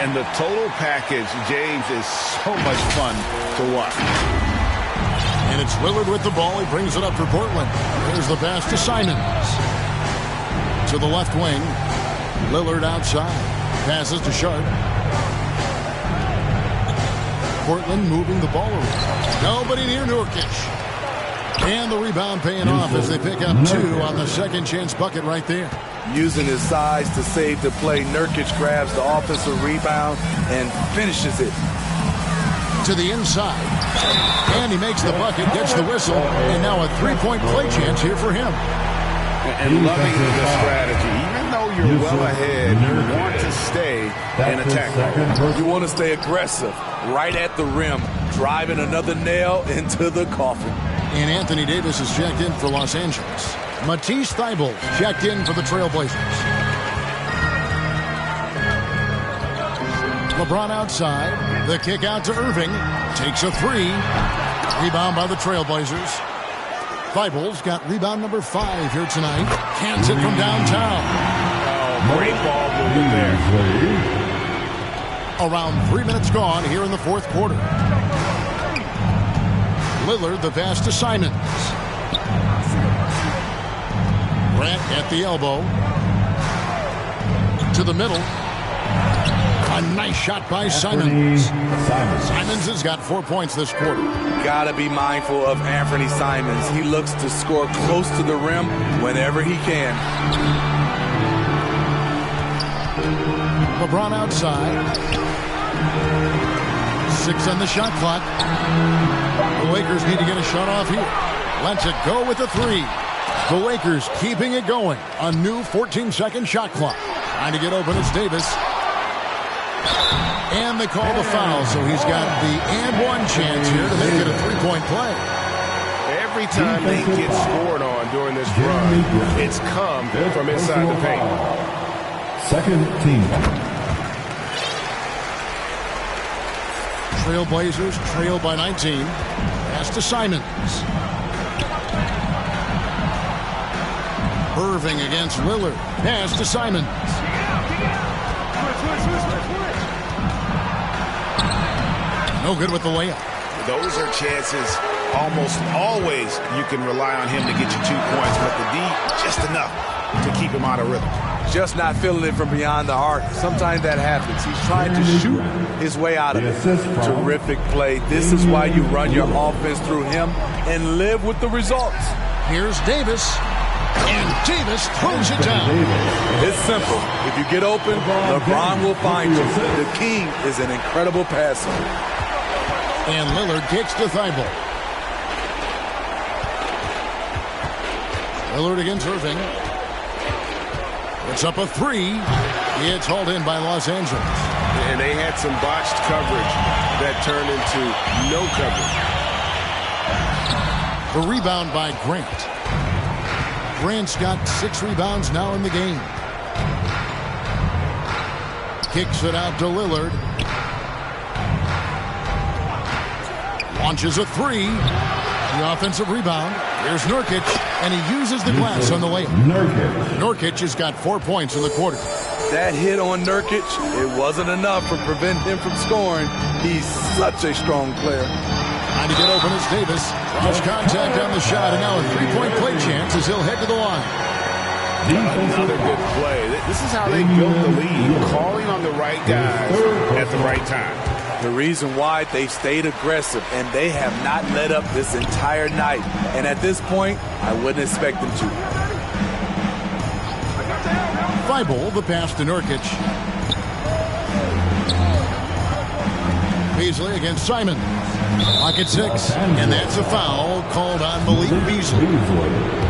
And the total package, James, is so much fun to watch. And it's Lillard with the ball. He brings it up for Portland. There's the pass to Simons. To the left wing. Lillard outside. Passes to Sharp. Portland moving the ball around. Nobody near Nurkic. And the rebound paying off as they pick up 2 on the second chance bucket right there. Using his size to save the play, Nurkic grabs the offensive rebound and finishes it. To the inside. And he makes the bucket, gets the whistle, and now a 3-point play chance here for him. And loving the strategy. Even though you're well ahead, you want to stay in attack mode. You want to stay aggressive, right at the rim, driving another nail into the coffin. And Anthony Davis is checked in for Los Angeles. Matisse Thybulle checked in for the Trailblazers. LeBron outside. The kick out to Irving. Takes a 3. Rebound by the Trailblazers. Thybulle's got rebound number 5 here tonight. Cans it from downtown. Oh, great ball movement there. Around 3 minutes gone here in the fourth quarter. Lillard, the pass to Simons. Grant at the elbow. To the middle. A nice shot by Simons. Simons has got 4 points this quarter. Gotta be mindful of Anthony Simons. He looks to score close to the rim whenever he can. LeBron outside. 6 on the shot clock. The Lakers need to get a shot off here. Lets it go with the 3. The Lakers keeping it going. A new 14-second shot clock. Trying to get open, it's Davis. And they call the foul, so he's got the and one chance here to make it a 3-point play. Every time they get scored on during this run, it's come from inside the paint. Second team. Trailblazers trail by 19. Pass to Simons. Irving against Lillard. Pass to Simons. No good with the layup. Those are chances almost always you can rely on him to get you 2 points, but the D, just enough to keep him out of rhythm. Just not feeling it from beyond the arc. Sometimes that happens. He's trying to shoot his way out of it. Terrific play. This is why you run your offense through him and live with the results. Here's Davis. And Davis throws it down. It's simple. If you get open, LeBron will find you. The king is an incredible passer. And Lillard kicks to Thybulle. Lillard against Irving. It's up a 3. It's hauled in by Los Angeles. And they had some botched coverage that turned into no coverage. The rebound by Grant. Grant's got 6 rebounds now in the game. Kicks it out to Lillard. Launches a 3. The offensive rebound. Here's Nurkic, and he uses the glass on the layup. Nurkic has got 4 points in the quarter. That hit on Nurkic, it wasn't enough to prevent him from scoring. He's such a strong player. Trying to get open is Davis. Cross contact on the shot, and now a 3-point play chance as he'll head to the line. Another good play. This is how they built the lead, calling on the right guys at the right time. The reason why they've stayed aggressive, and they have not let up this entire night. And at this point, I wouldn't expect them to. Thybulle, the pass to Nurkic. Beasley against Simon. Clock at 6, and that's a foul called on MYLEAGUE Beasley.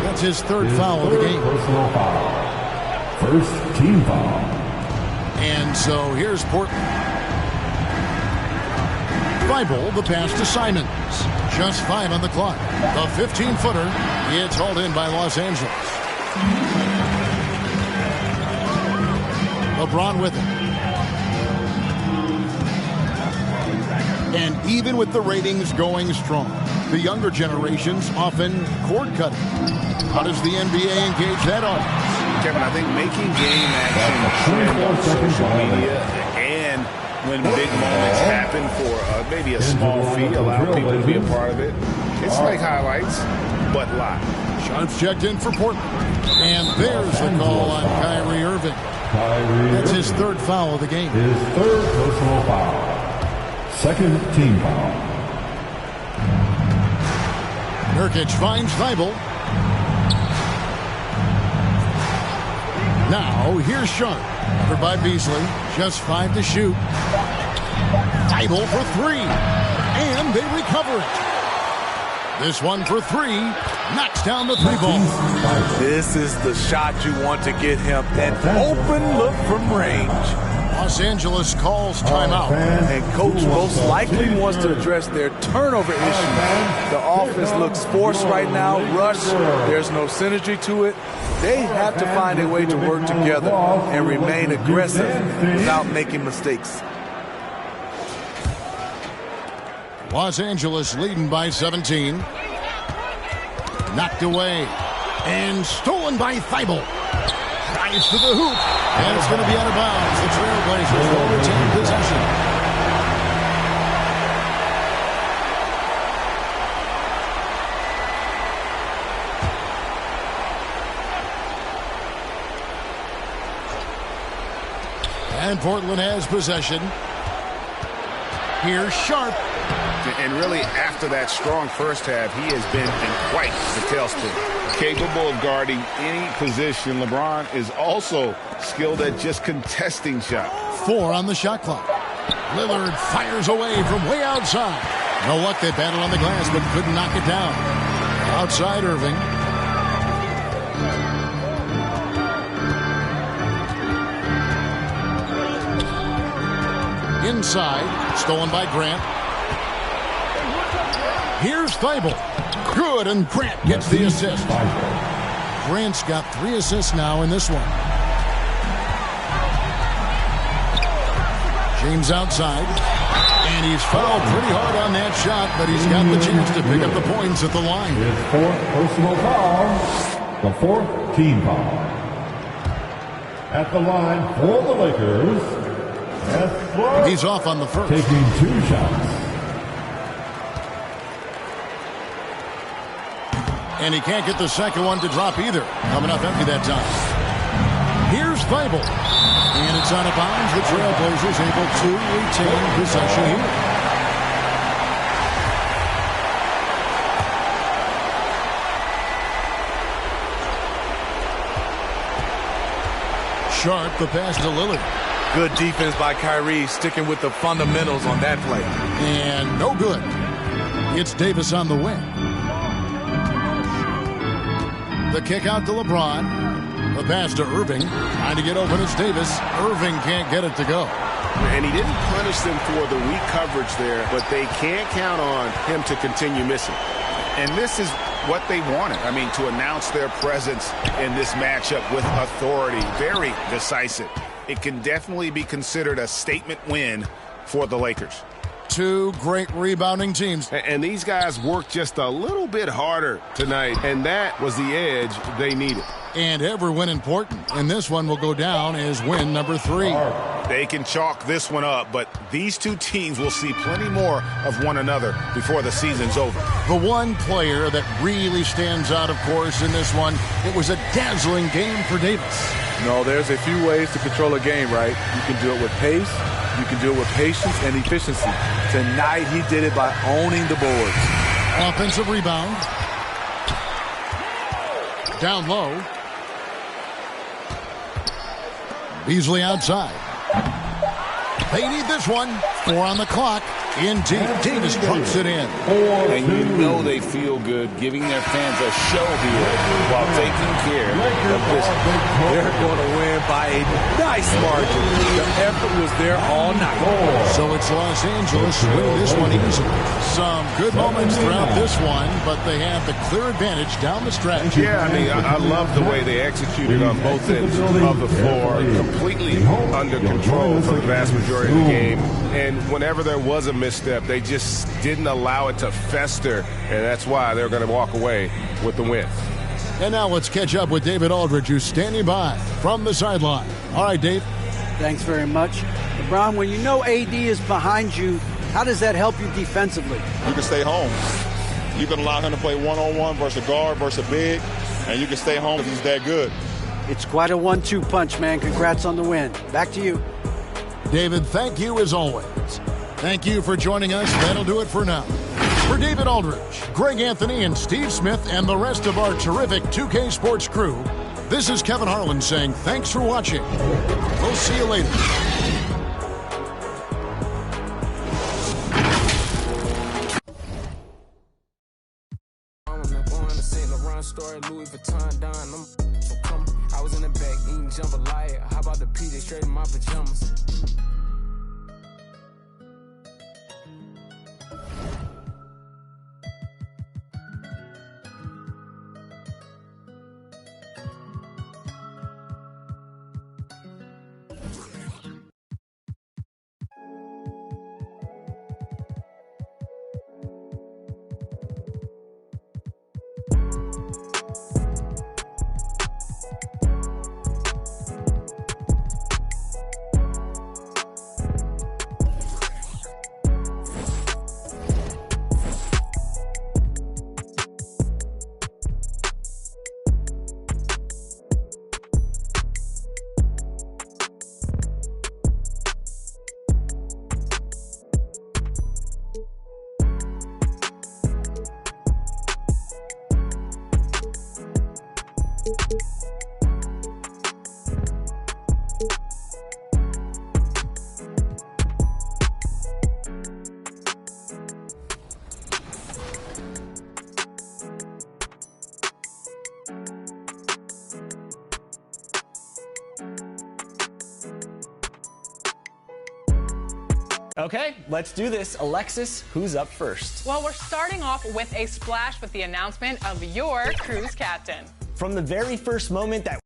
That's his 3rd foul of the game. First team foul. And so here's Portland. Thybulle, the pass to Simons. Just 5 on the clock. The 15-footer. It's hauled in by Los Angeles. LeBron with it. And even with the ratings going strong, the younger generations often cord cutting. How does the NBA engage that audience? Kevin, I think making game action trend on social media and when big moments happen for maybe a small fee, allow people to be a part of it. It's like highlights, but live. Shots checked in for Portland. And there's the call on Kyrie Irving. That's his 3rd foul of the game. His 3rd personal foul. 2nd team foul. Nurkic finds Thibault. Now, here's Sharp. Covered by Beasley. Just 5 to shoot. Thibault for 3. And they recover it. This one for 3. Knocks down the 3-ball. This is the shot you want to get him. An open look from range. Los Angeles calls timeout. And coach most likely wants to address their turnover issue. The offense looks forced right now. Rush. There's no synergy to it. They have to find a way to work together and remain aggressive without making mistakes. Los Angeles leading by 17. Knocked away. And stolen by Thibault. Drives to the hoop. And it's going to be out of bounds. The Trailblazers will retain possession. And Portland has possession. Here's Sharp. And really, after that strong first half, he has been in quite the tailspin. Capable of guarding any position. LeBron is also skilled at just contesting shots. 4 on the shot clock. Lillard fires away from way outside. No luck, they battled on the glass, but couldn't knock it down. Outside Irving. Inside, stolen by Grant. Here's Thibault. Good, and Grant gets the assist. Grant's got 3 assists now in this one. James outside. And he's fouled pretty hard on that shot, but he's got the chance to pick up the points at the line. His 4th personal foul. The 4th team foul. At the line for the Lakers. He's off on the first. Taking 2 shots. And he can't get the second one to drop either. Coming up empty that time. Here's Thibault. And it's out of bounds. The Trailblazers able to retain possession here. Sharp, the pass to Lillard. Good defense by Kyrie, sticking with the fundamentals on that play. And no good. It's Davis on the wing. The kick out to LeBron. The pass to Irving. Trying to get open as Davis. Irving can't get it to go. And he didn't punish them for the weak coverage there, but they can't count on him to continue missing. And this is what they wanted. I mean, to announce their presence in this matchup with authority. Very decisive. It can definitely be considered a statement win for the Lakers. 2 great rebounding teams. And these guys worked just a little bit harder tonight, and that was the edge they needed. And every win important. And this one will go down as win number 3. They can chalk this one up, but these 2 teams will see plenty more of one another before the season's over. The one player that really stands out, of course, in this one, it was a dazzling game for Davis. No, there's a few ways to control a game, right? You can do it with pace, you can do it with patience and efficiency. Tonight, he did it by owning the boards. Offensive rebound. Down low. Beasley outside. They need this one. 4 on the clock. In deep, Davis drops it in. And you know they feel good giving their fans a show here while taking care of business. They're going to win by a nice margin. The effort was there all night. So it's Los Angeles winning this one easily. Some good moments throughout this one, but they have the clear advantage down the stretch. Yeah, I mean, I love the way they executed on both ends of the floor. Completely under control for the vast majority of the game. And whenever there was a misstep, they just didn't allow it to fester. And that's why they're going to walk away with the win. And now let's catch up with David Aldridge, who's standing by from the sideline. All right, Dave. Thanks very much. LeBron, when you know AD is behind you, how does that help you defensively? You can stay home. You can allow him to play one-on-one versus a guard versus a big, and you can stay home if he's that good. It's quite a 1-2 punch, man. Congrats on the win. Back to you. David, thank you as always. Thank you for joining us. That'll do it for now. For David Aldridge, Greg Anthony, and Steve Smith, and the rest of our terrific 2K Sports crew, this is Kevin Harlan saying thanks for watching. We'll see you later. Story, Louis Vuitton, Don, so come. I was in the back eating jambalaya. How about the PJ straight in my pajamas? Okay, let's do this. Alexis, who's up first? Well, we're starting off with a splash with the announcement of your crew's captain. From the very first moment that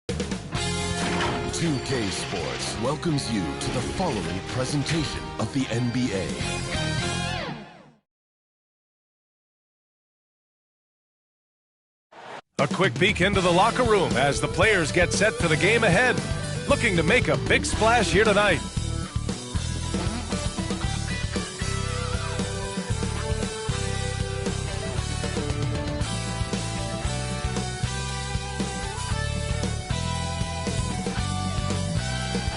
2K Sports welcomes you to the following presentation of the NBA. A quick peek into the locker room as the players get set for the game ahead. Looking to make a big splash here tonight.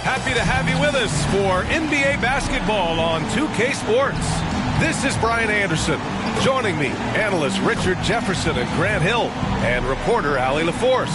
Happy to have you with us for NBA basketball on 2K Sports. This is Brian Anderson. Joining me, analysts Richard Jefferson and Grant Hill, and reporter Allie LaForce.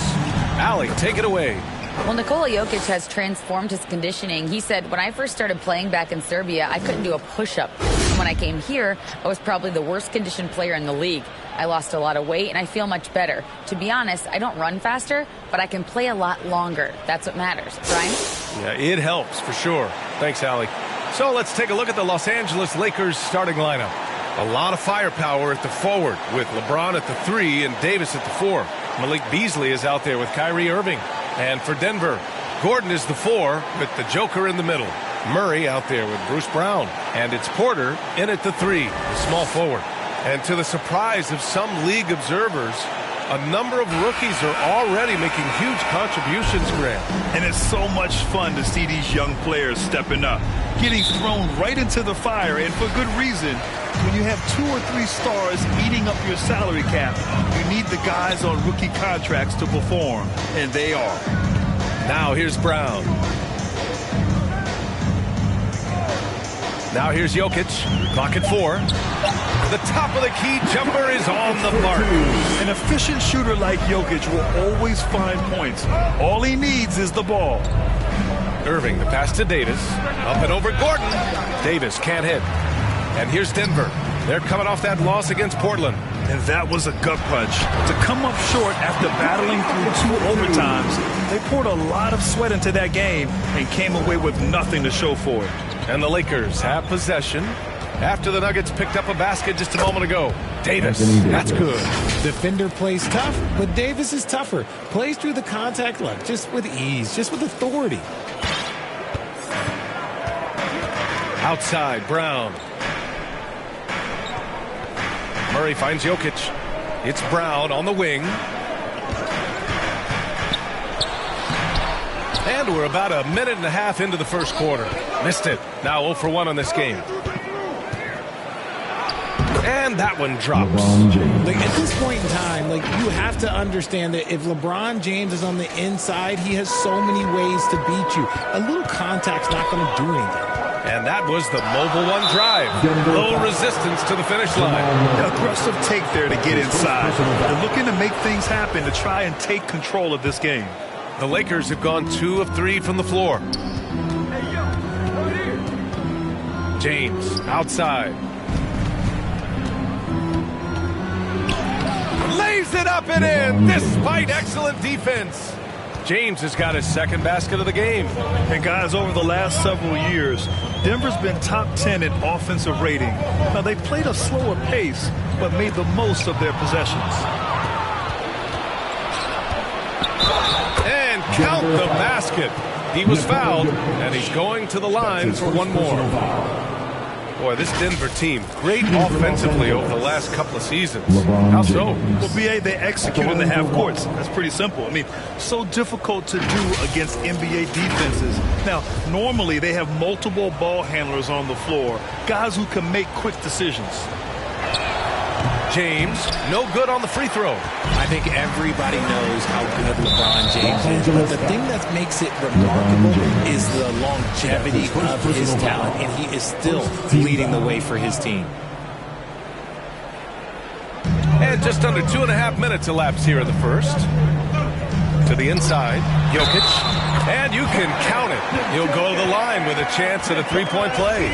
Allie, take it away. Well, Nikola Jokic has transformed his conditioning. He said, when I first started playing back in Serbia, I couldn't do a push-up. When I came here, I was probably the worst conditioned player in the league. I lost a lot of weight, and I feel much better. To be honest, I don't run faster, but I can play a lot longer. That's what matters. Brian? Yeah, it helps for sure. Thanks, Allie. So let's take a look at the Los Angeles Lakers starting lineup. A lot of firepower at the forward with LeBron at the 3 and Davis at the 4. Malik Beasley is out there with Kyrie Irving. And for Denver, Gordon is the 4 with the Joker in the middle. Murray out there with Bruce Brown. And it's Porter in at the 3, the small forward. And to the surprise of some league observers, a number of rookies are already making huge contributions, Grant. And it's so much fun to see these young players stepping up, getting thrown right into the fire, and for good reason. When you have 2 or 3 stars eating up your salary cap, you need the guys on rookie contracts to perform, and they are. Now here's Brown. Now here's Jokic. Clock at 4. The top of the key jumper is on the mark. An efficient shooter like Jokic will always find points. All he needs is the ball. Irving, the pass to Davis. Up and over Gordon. Davis can't hit. And here's Denver. They're coming off that loss against Portland. And that was a gut punch. To come up short after battling through 2 overtimes, they poured a lot of sweat into that game and came away with nothing to show for it. And the Lakers have possession after the Nuggets picked up a basket just a moment ago. Davis, that's good. Defender plays tough, but Davis is tougher. Plays through the contact look, just with ease, just with authority. Outside, Brown. Murray finds Jokic. It's Brown on the wing. And we're about a minute and a half into the first quarter. Missed it. Now 0 for 1 on this game. And that one drops. Like, at this point in time, like, you have to understand that if LeBron James is on the inside, he has so many ways to beat you. A little contact's not going to do anything. And that was the mobile one drive. Low resistance to the finish line. Aggressive take there to get inside. They're looking to make things happen to try and take control of this game. The Lakers have gone 2 of 3 from the floor. James outside. Lays it up and in despite excellent defense. James has got his second basket of the game. And guys, over the last several years, Denver's been top 10 in offensive rating. Now, they played a slower pace, but made the most of their possessions. And count the basket. He was fouled, and he's going to the line for one more. Boy, this Denver team, great offensively over the last couple of seasons. How so? Well, BA, they execute in the half courts. That's pretty simple. I mean, so difficult to do against NBA defenses. Now, normally they have multiple ball handlers on the floor, guys who can make quick decisions. James, no good on the free throw. I think everybody knows how good LeBron James is, but the thing that makes it remarkable is the longevity of his talent, and he is still leading the way for his team. And just under 2.5 minutes elapsed here in the first. To the inside, Jokic, and you can count it. He'll go to the line with a chance at a three-point play.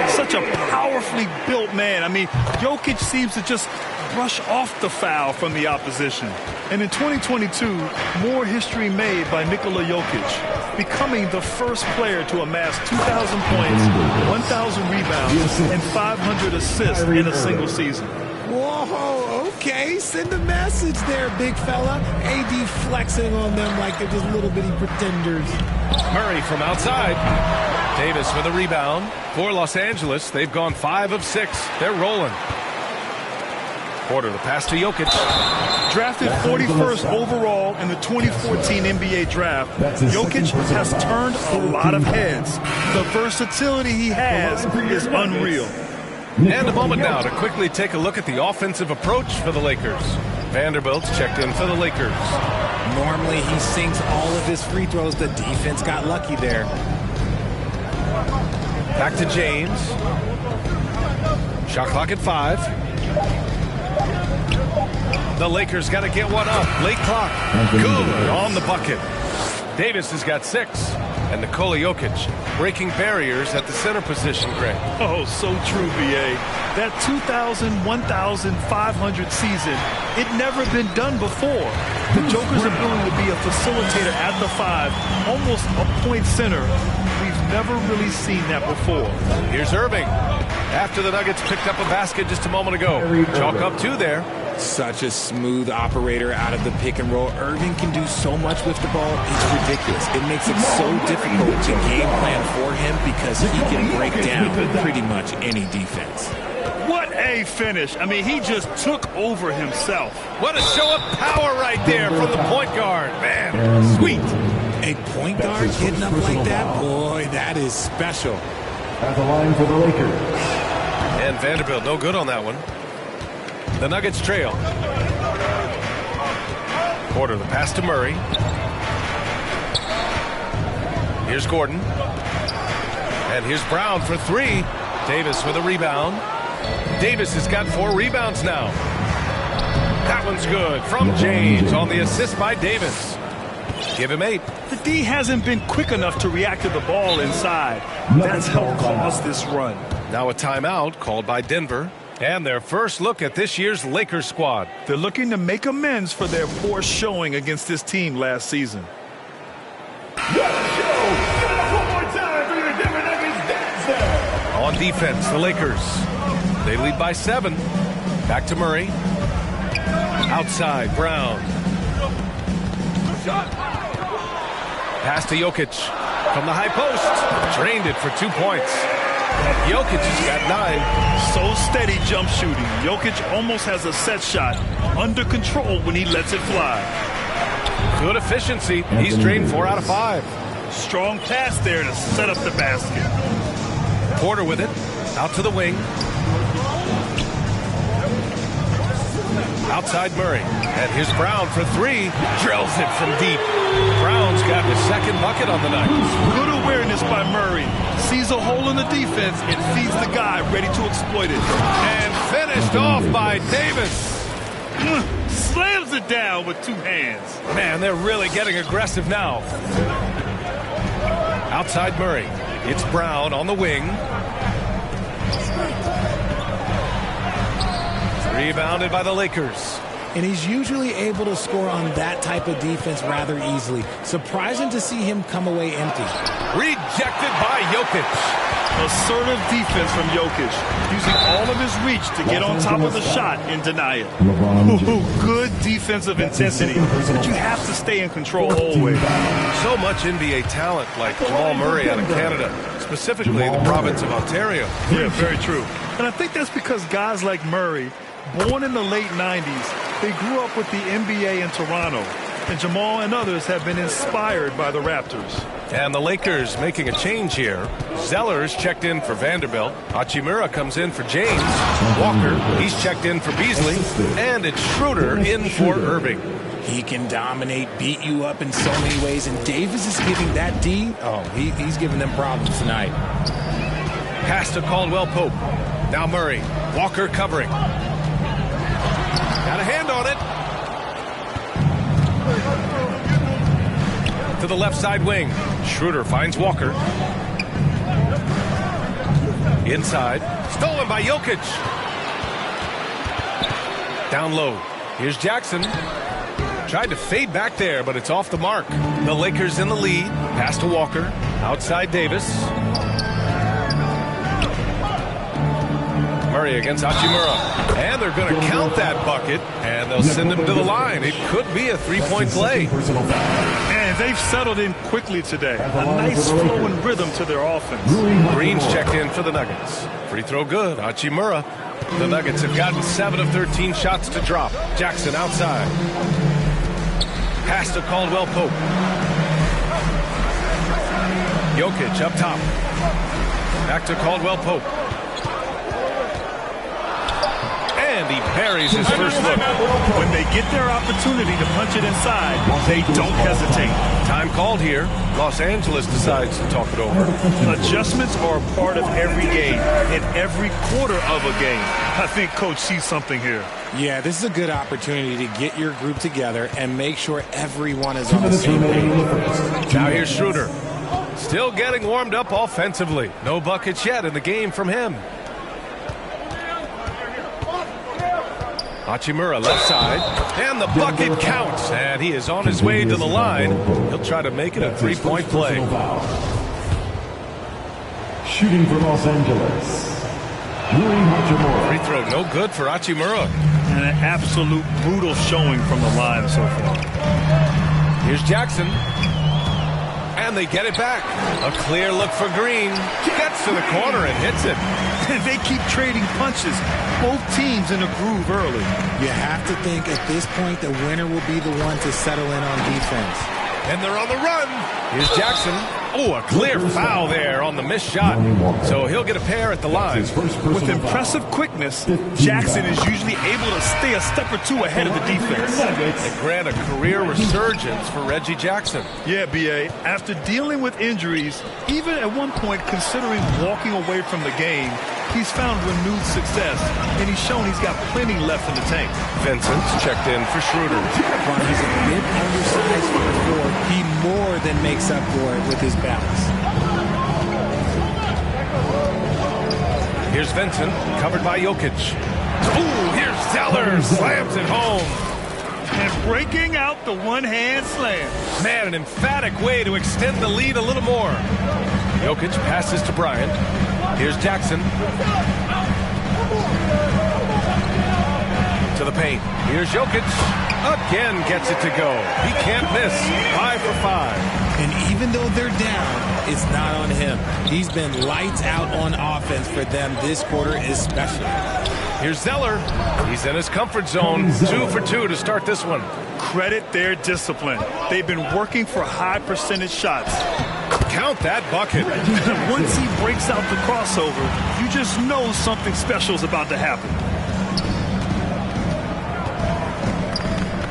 Such a powerfully built man. I mean, Jokic seems to just brush off the foul from the opposition. And in 2022, more history made by Nikola Jokic, becoming the first player to amass 2,000 points, 1,000 rebounds, and 500 assists in a single season. Whoa, okay, send a message there, big fella. AD flexing on them like they're just little bitty pretenders. Murray from outside. Davis with a rebound. For Los Angeles, they've gone 5 of 6. They're rolling. Porter, the pass to Jokic. Drafted 41st overall in the 2014 NBA draft, Jokic has turned a lot of heads. The versatility he has is unreal. And a moment now to quickly take a look at the offensive approach for the Lakers. Vanderbilt's checked in for the Lakers. Normally he sinks all of his free throws. The defense got lucky there. Back to James. Shot clock at 5. The Lakers got to get one up. Late clock. Good on the bucket. Davis has got 6. And Nikola Jokic breaking barriers at the center position, Greg. Oh, so true, BA. That 2,000, 1,500 season, it never been done before. The Joker's ability to be a facilitator at the 5, almost a point center, we've never really seen that before. Here's Irving. After the Nuggets picked up a basket just a moment ago. Chalk up 2 there. Such a smooth operator out of the pick and roll. Irving can do so much with the ball. It's ridiculous. It makes it so difficult to game plan for him because he can break down pretty much any defense. What a finish. I mean, he just took over himself. What a show of power right there from the point guard. Man, sweet. A point guard getting up like that? Boy, that is special. At the line for the Lakers. And Vanderbilt, no good on that one. The Nuggets trail. Porter, the pass to Murray. Here's Gordon. And here's Brown for 3. Davis with a rebound. Davis has got 4 rebounds now. That one's good from James on the assist by Davis. Give him 8. The D hasn't been quick enough to react to the ball inside. That's helped cause this run. Now a timeout called by Denver. And their first look at this year's Lakers squad. They're looking to make amends for their poor showing against this team last season. On defense, the Lakers. They lead by 7. Back to Murray. Outside, Brown. Pass to Jokic. From the high post. Drained it for 2 points. Jokic has got 9. So steady jump shooting. Jokic almost has a set shot under control when he lets it fly. Good efficiency. He's drained 4 out of 5. Strong pass there to set up the basket. Porter with it. Out to the wing. Outside Murray. And here's Brown for 3. Drills it from deep. Brown's got his second bucket on the night. Good awareness by Murray. Sees a hole in the defense and feeds the guy ready to exploit it. And finished off by Davis. Slams it down with 2 hands. Man, they're really getting aggressive now. Outside Murray. It's Brown on the wing. Rebounded by the Lakers. And he's usually able to score on that type of defense rather easily. Surprising to see him come away empty. Rejected by Jokic. Assertive defense from Jokic, using all of his reach to get on top of the shot and deny it. Good defensive intensity, but you have to stay in control always. So much NBA talent like Jamal Murray out of Canada, specifically the province of Ontario. Yeah, very true. And I think that's because guys like Murray, born in the late 90s, they grew up with the NBA in Toronto. And Jamal and others have been inspired by the Raptors. And the Lakers making a change here. Zeller's checked in for Vanderbilt. Hachimura comes in for James. Walker, he's checked in for Beasley. And it's Schroeder in for Irving. He can dominate, beat you up in so many ways. And Davis is giving that D, he's giving them problems tonight. Pass to Caldwell Pope. Now Murray. Walker covering. Got a hand on it. To the left side wing. Schroeder finds Walker. Inside. Stolen by Jokic. Down low. Here's Jackson. Tried to fade back there, but it's off the mark. The Lakers in the lead. Pass to Walker. Outside Davis. Murray against Hachimura. And they're going to count that bucket, and they'll send him to the line. It could be a 3-point play. And they've settled in quickly today. A nice flow and rhythm to their offense. Green's checked in for the Nuggets. Free throw good. Hachimura. The Nuggets have gotten 7 of 13 shots to drop. Jackson outside. Pass to Caldwell Pope. Jokic up top. Back to Caldwell Pope. And he buries his first look. When they get their opportunity to punch it inside, they don't hesitate. Time called here. Los Angeles decides to talk it over. Adjustments are a part of every game, and every quarter of a game. I think Coach sees something here. Yeah, this is a good opportunity to get your group together and make sure everyone is on the same page. Now here's Schroeder. Still getting warmed up offensively. No buckets yet in the game from him. Hachimura left side, and the bucket counts, and he is on his way to the line. He'll try to make it a 3-point play. Shooting for Los Angeles, Hachimura. Free throw no good for Hachimura. And an absolute brutal showing from the line so far. Here's Jackson. And they get it back. A clear look for Green. He gets to the corner and hits it. They keep trading punches. Both teams in a groove early. You have to think at this point the winner will be the one to settle in on defense. And they're on the run. Here's Jackson. Oh, a clear foul there on the missed shot. So he'll get a pair at the line. With impressive quickness, Jackson is usually able to stay a step or two ahead of the defense. They grant a career resurgence for Reggie Jackson. Yeah, B.A. After dealing with injuries, even at one point considering walking away from the game, he's found renewed success, and he's shown he's got plenty left in the tank. Vincent's checked in for Schroeder. While he's a bit undersized for the 4, more than makes up for it with his balance. Here's Vincent, covered by Jokic. Ooh, here's Zeller, slams it home. And breaking out the one-hand slam. Man, an emphatic way to extend the lead a little more. Jokic passes to Bryant. Here's Jackson. To the paint. Here's Jokic. Again gets it to go. He can't miss. 5 for 5. And even though they're down, it's not on him. He's been lights out on offense for them this quarter especially. Here's Zeller. He's in his comfort zone. 2 for 2 to start this one. Credit their discipline. They've been working for high percentage shots. Count that bucket. Once he breaks out the crossover, you just know something special is about to happen.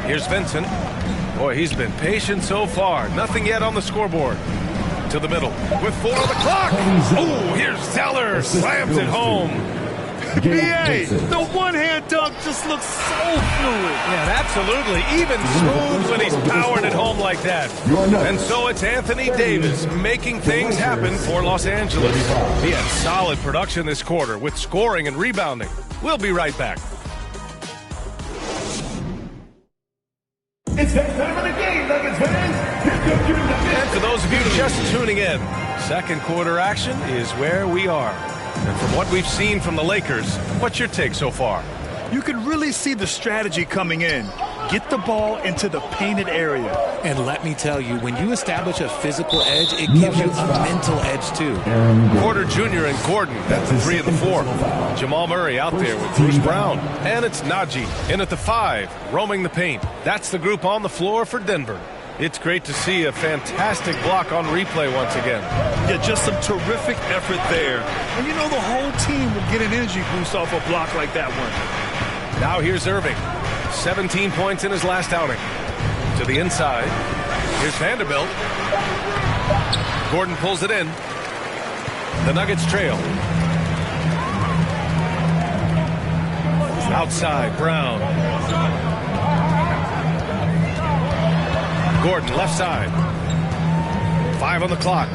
Here's Vincent. Boy, he's been patient so far. Nothing yet on the scoreboard. To the middle with 4 on the clock. Oh, here's Zeller. Slams it home. BA, the one-hand dunk just looks so fluid. Yeah, absolutely. Even smooth when he's powering it home like that. And so it's Anthony Davis making things happen for Los Angeles. He had solid production this quarter with scoring and rebounding. We'll be right back. It's that time of the game, Nuggets fans. And for those of you just tuning in, second quarter action is where we are. And from what we've seen from the Lakers, what's your take so far? You can really see the strategy coming in. Get the ball into the painted area. And let me tell you, when you establish a physical edge, it gives you a mental edge too. Porter Jr. and Gordon at the 3 and the 4. Jamal Murray out there with Bruce Brown. And it's Najee in at the 5, roaming the paint. That's the group on the floor for Denver. It's great to see a fantastic block on replay once again. Yeah, just some terrific effort there. And you know the whole team will get an energy boost off a block like that one. Now here's Irving. 17 points in his last outing. To the inside. Here's Vanderbilt. Gordon pulls it in. The Nuggets trail. Outside, Brown. Gordon, left side. 5 on the clock.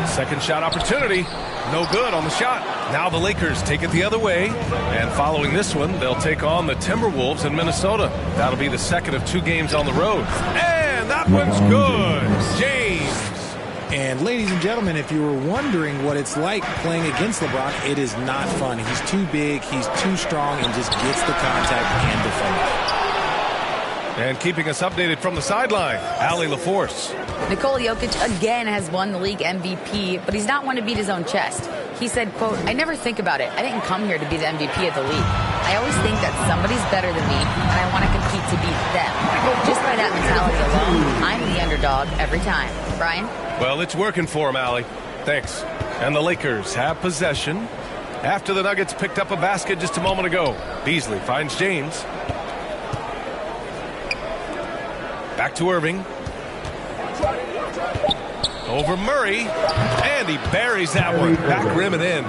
Second shot opportunity. No good on the shot. Now the Lakers take it the other way. And following this one, they'll take on the Timberwolves in Minnesota. That'll be the second of 2 games on the road. And that one's good. James. And ladies and gentlemen, if you were wondering what it's like playing against LeBron, it is not fun. He's too big, he's too strong, and just gets the contact and defends. And keeping us updated from the sideline, Allie LaForce. Nikola Jokic again has won the league MVP, but he's not one to beat his own chest. He said, quote, "I never think about it. I didn't come here to be the MVP of the league. I always think that somebody's better than me, and I want to compete to beat them. Just by that mentality alone, I'm the underdog every time." Brian? Well, it's working for him, Allie. Thanks. And the Lakers have possession after the Nuggets picked up a basket just a moment ago. Beasley finds James. Back to Irving. Over Murray. And he buries that one. Back rim and in.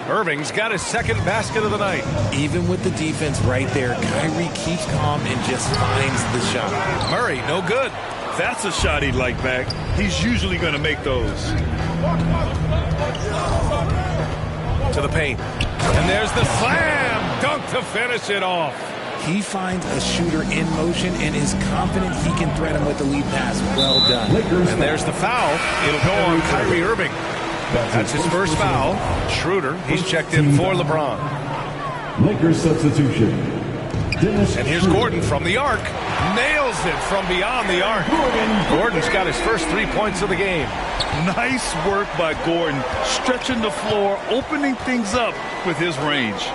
Irving's got his second basket of the night. Even with the defense right there, Kyrie keeps calm and just finds the shot. Murray, no good. That's a shot he'd like back. He's usually going to make those. To the paint. And there's the slam dunk to finish it off. He finds a shooter in motion and is confident he can threat him with the lead pass. Well done. And there's the foul. It'll go on Kyrie Irving. That's his first foul. Schroeder, he's checked in for LeBron. Lakers substitution. And here's Gordon from the arc. Nails it from beyond the arc. Gordon's got his first 3 points of the game. Nice work by Gordon, stretching the floor, opening things up with his range.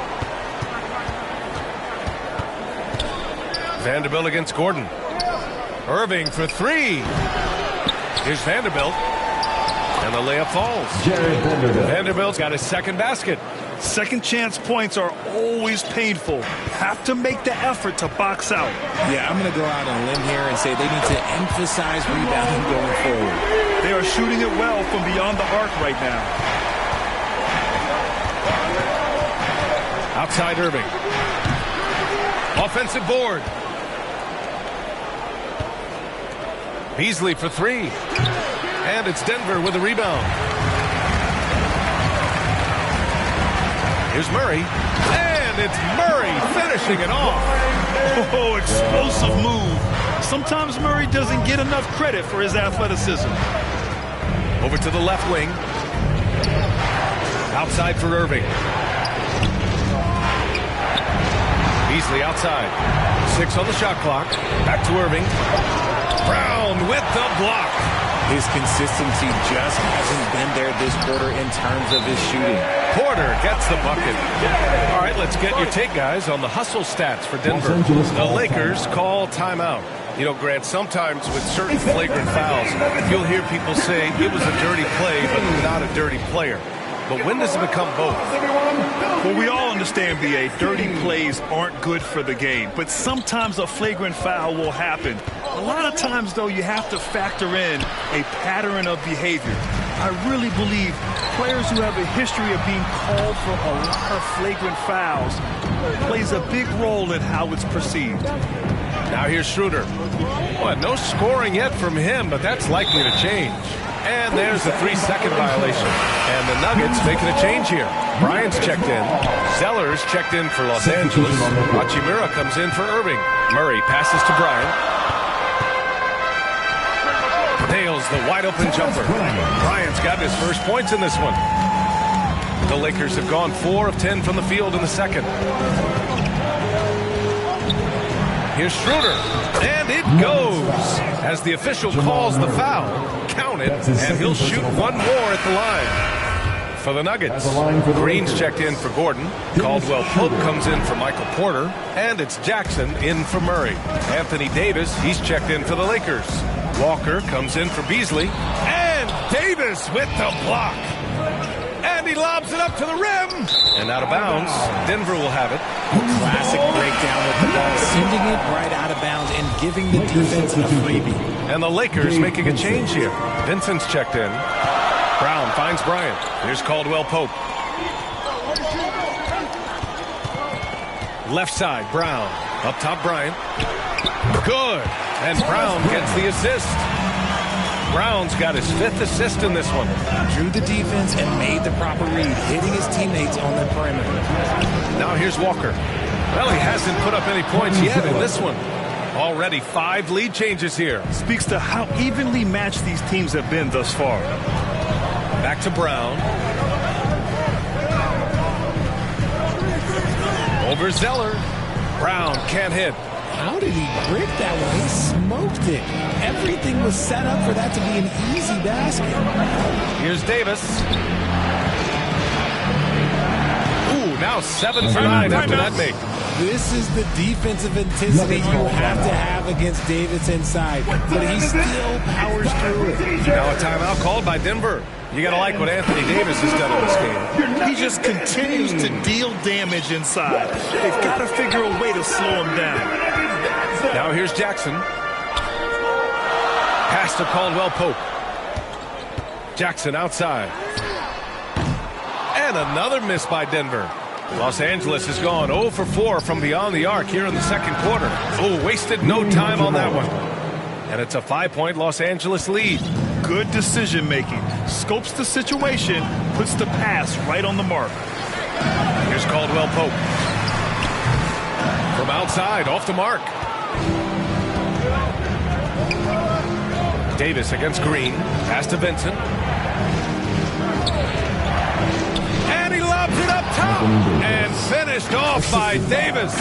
Vanderbilt against Gordon. Irving for 3. Here's Vanderbilt. And the layup falls. Vanderbilt's got his second basket. Second chance points are always painful. Have to make the effort to box out. Yeah, I'm going to go out on a limb here and say they need to emphasize rebounding going forward. They are shooting it well from beyond the arc right now. Outside Irving. Offensive board. Beasley for three. And it's Denver with a rebound. Here's Murray. And it's Murray finishing it off. Oh, explosive move. Sometimes Murray doesn't get enough credit for his athleticism. Over to the left wing. Outside for Irving. Beasley outside. 6 on the shot clock. Back to Irving. Brown with the block. His consistency just hasn't been there this quarter in terms of his shooting. Porter gets the bucket. All right, let's get your take, guys, on the hustle stats for Denver. The Lakers call timeout. You know, Grant, sometimes with certain flagrant fouls, you'll hear people say it was a dirty play, but not a dirty player. But when does it become both? Well, we all understand, B.A., dirty plays aren't good for the game, but sometimes a flagrant foul will happen. A lot of times, though, you have to factor in a pattern of behavior. I really believe players who have a history of being called for a lot of flagrant fouls plays a big role in how it's perceived. Now here's Schroeder. Well, no scoring yet from him, but that's likely to change. And there's a 3-second violation. And the Nuggets making a change here. Bryant's checked in. Zeller's checked in for Los Angeles. Hachimura comes in for Irving. Murray passes to Bryant. Nails the wide-open jumper. Bryant's got his first points in this one. The Lakers have gone 4 of 10 from the field in the second. Here's Schroeder, and it goes as the official calls the foul. Count it, and he'll shoot one more at the line. For the Nuggets, Green's checked in for Gordon. Caldwell Pope comes in for Michael Porter, and it's Jackson in for Murray. Anthony Davis, he's checked in for the Lakers. Walker comes in for Beasley, and Davis with the block. And he lobs it up to the rim. And out of bounds. Denver will have it. Classic breakdown with the ball, sending it right out of bounds and giving the defense a freebie. And the Lakers making a change here. Vincent's checked in. Brown finds Bryant. Here's Caldwell Pope. Left side, Brown. Up top, Bryant. Good. And Brown gets the assist. Brown's got his 5th assist in this one. Drew the defense and made the proper read, hitting his teammates on the perimeter. Now here's Walker. Well, he hasn't put up any points yet in this one. Already 5 lead changes here. Speaks to how evenly matched these teams have been thus far. Back to Brown. Over Zeller. Brown can't hit. How did he break that one? He smoked it. Everything was set up for that to be an easy basket. Here's Davis. Ooh, now 7 for 9 after that make. This is the defensive intensity you have to have against Davis inside, but he still powers through it. Now a timeout called by Denver. You got to like what Anthony Davis has done in this game. He just continues to deal damage inside. They've got to figure a way to slow him down. Now here's Jackson. Pass to Caldwell Pope. Jackson outside. And another miss by Denver. Los Angeles has gone 0 for 4 from beyond the arc here in the second quarter. Oh, wasted no time on that one. And it's a 5-point Los Angeles lead. Good decision making. Scopes the situation, puts the pass right on the mark. Here's Caldwell Pope. From outside, off the mark. Davis against Green. Pass to Vincent. And he lobs it up top. And finished off by Davis.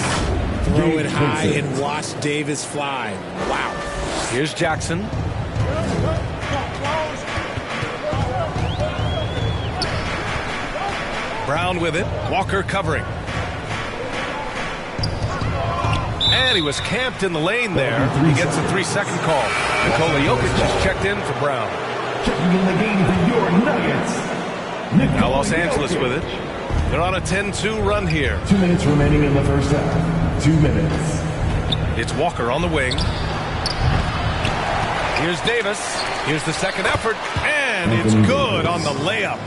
Throw it high and watch Davis fly. Wow. Here's Jackson. Brown with it. Walker covering. And he was camped in the lane there. He gets a 3-second call. Nikola Jokic is checked in for Brown. Checking in the game for your Nuggets. Now Los Angeles with it. They're on a 10-2 run here. 2 minutes remaining in the first half. 2 minutes. It's Walker on the wing. Here's Davis. Here's the second effort. And it's good on the layup.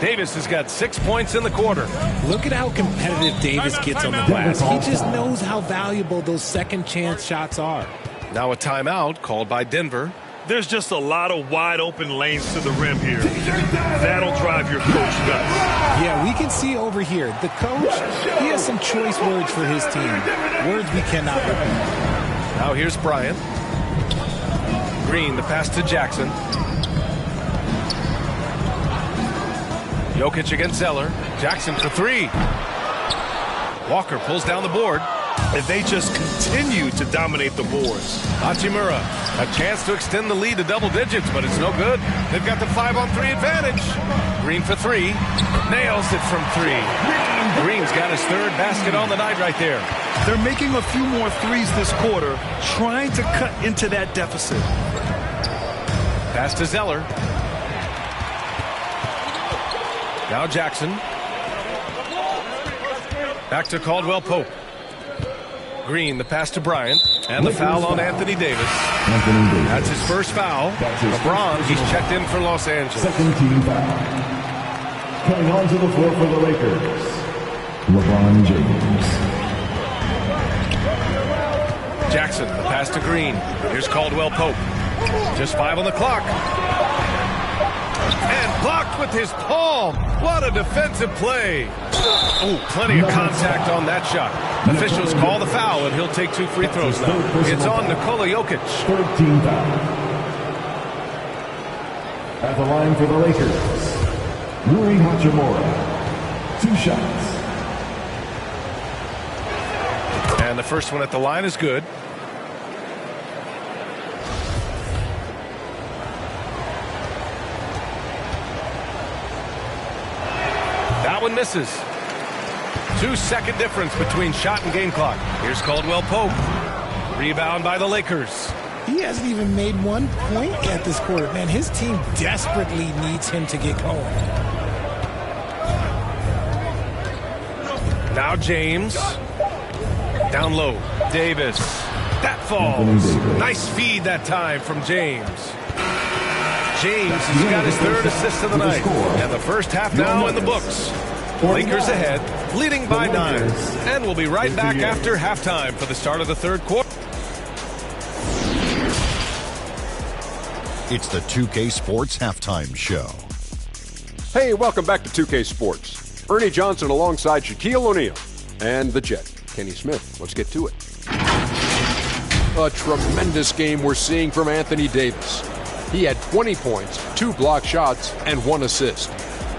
Davis has got 6 points in the quarter. Look at how competitive Davis gets on the glass. He just knows how valuable those second chance shots are. Now a timeout called by Denver. There's just a lot of wide open lanes to the rim here. That'll drive your coach nuts. Yeah, we can see over here, the coach, he has some choice words for his team. Words we cannot repeat. Now here's Bryant. Green, the pass to Jackson. Jokic against Zeller. Jackson for three. Walker pulls down the board. If they just continue to dominate the boards. Hachimura, a chance to extend the lead to double digits, but it's no good. They've got the 5-on-3 advantage. Green for three. Nails it from three. Green's got his third basket on the night right there. They're making a few more threes this quarter, trying to cut into that deficit. Pass to Zeller. Now Jackson. Back to Caldwell Pope. Green, the pass to Bryant, and the foul on Anthony Davis. That's his first foul. LeBron, he's checked in for Los Angeles. Second team foul. Coming onto the floor for the Lakers, LeBron James. Jackson, the pass to Green. Here's Caldwell Pope. Just 5 on the clock. And blocked with his palm. What a defensive play. Oh, plenty of contact on that shot. Officials call the foul, and he'll take 2 free throws now. It's on Nikola Jokic. Third team foul. At the line for the Lakers, Rui Hachimura. 2 shots. And the first one at the line is good. That one misses. 2-second difference between shot and game clock. Here's Caldwell Pope. Rebound by the Lakers. He hasn't even made 1 point yet this quarter. Man, his team desperately needs him to get going. Now James. Down low. Davis. That falls. Nice feed that time from James. James has got his 3rd assist of the night. And the first half now in the books. Lakers ahead, leading by 9. And we'll be right back after halftime for the start of the 3rd quarter. It's the 2K Sports Halftime Show. Hey, welcome back to 2K Sports. Ernie Johnson alongside Shaquille O'Neal and the Jet, Kenny Smith. Let's get to it. A tremendous game we're seeing from Anthony Davis. He had 20 points, 2 block shots, and 1 assist.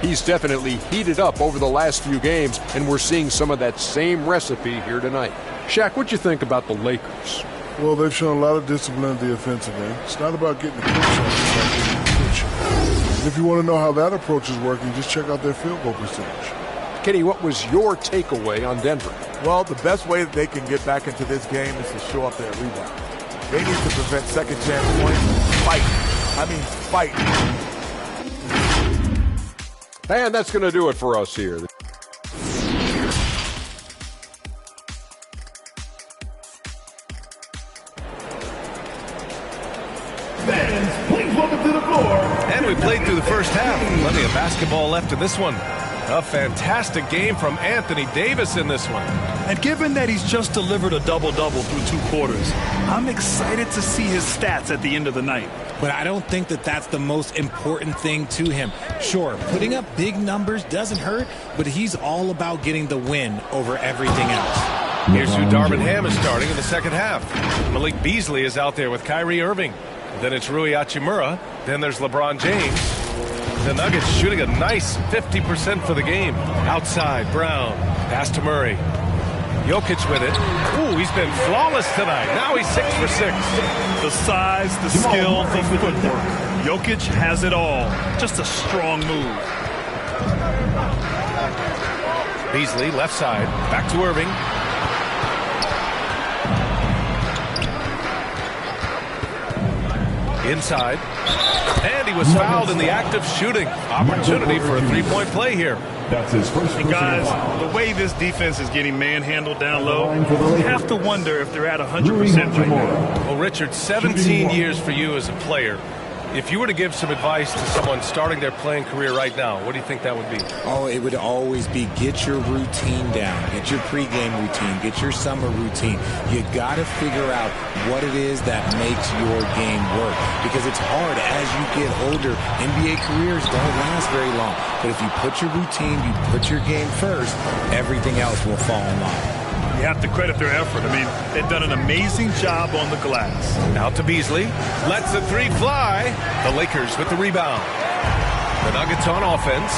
He's definitely heated up over the last few games, and we're seeing some of that same recipe here tonight. Shaq, what'd you think about the Lakers? Well, they've shown a lot of discipline at the offensive end. It's not about getting the quick shots, it's about getting the quick shots. And if you want to know how that approach is working, just check out their field goal percentage. Kenny, what was your takeaway on Denver? Well, the best way that they can get back into this game is to show up their rebound. They need to prevent second chance points. Fight. I mean, fight. And that's going to do it for us here. Fans, please welcome to the floor. And we played through the first half. Plenty of basketball left in this one. A fantastic game from Anthony Davis in this one. And given that he's just delivered a double-double through 2 quarters, I'm excited to see his stats at the end of the night. But I don't think that that's the most important thing to him. Sure, putting up big numbers doesn't hurt, but he's all about getting the win over everything else. Here's who Darvin Ham is starting in the second half. Malik Beasley is out there with Kyrie Irving. Then it's Rui Hachimura. Then there's LeBron James. The Nuggets shooting a nice 50% for the game. Outside, Brown. Pass to Murray. Jokic with it. Ooh, he's been flawless tonight. Now he's 6 for 6. The size, the skill, the footwork. Jokic has it all. Just a strong move. Beasley, left side. Back to Irving. Inside. And he was fouled in the act of shooting. Opportunity for a 3-point play here. That's his first. And guys, the way this defense is getting manhandled down low, you have to wonder if they're at 100% right now. Well, Richard, 17 years for you as a player. If you were to give some advice to someone starting their playing career right now, what do you think that would be? Oh, it would always be get your routine down. Get your pregame routine. Get your summer routine. You got to figure out what it is that makes your game work. Because it's hard as you get older. NBA careers don't last very long. But if you put your routine, you put your game first, everything else will fall in line. You have to credit their effort. I mean, they've done an amazing job on the glass. Out to Beasley. Lets the three fly. The Lakers with the rebound. The Nuggets on offense.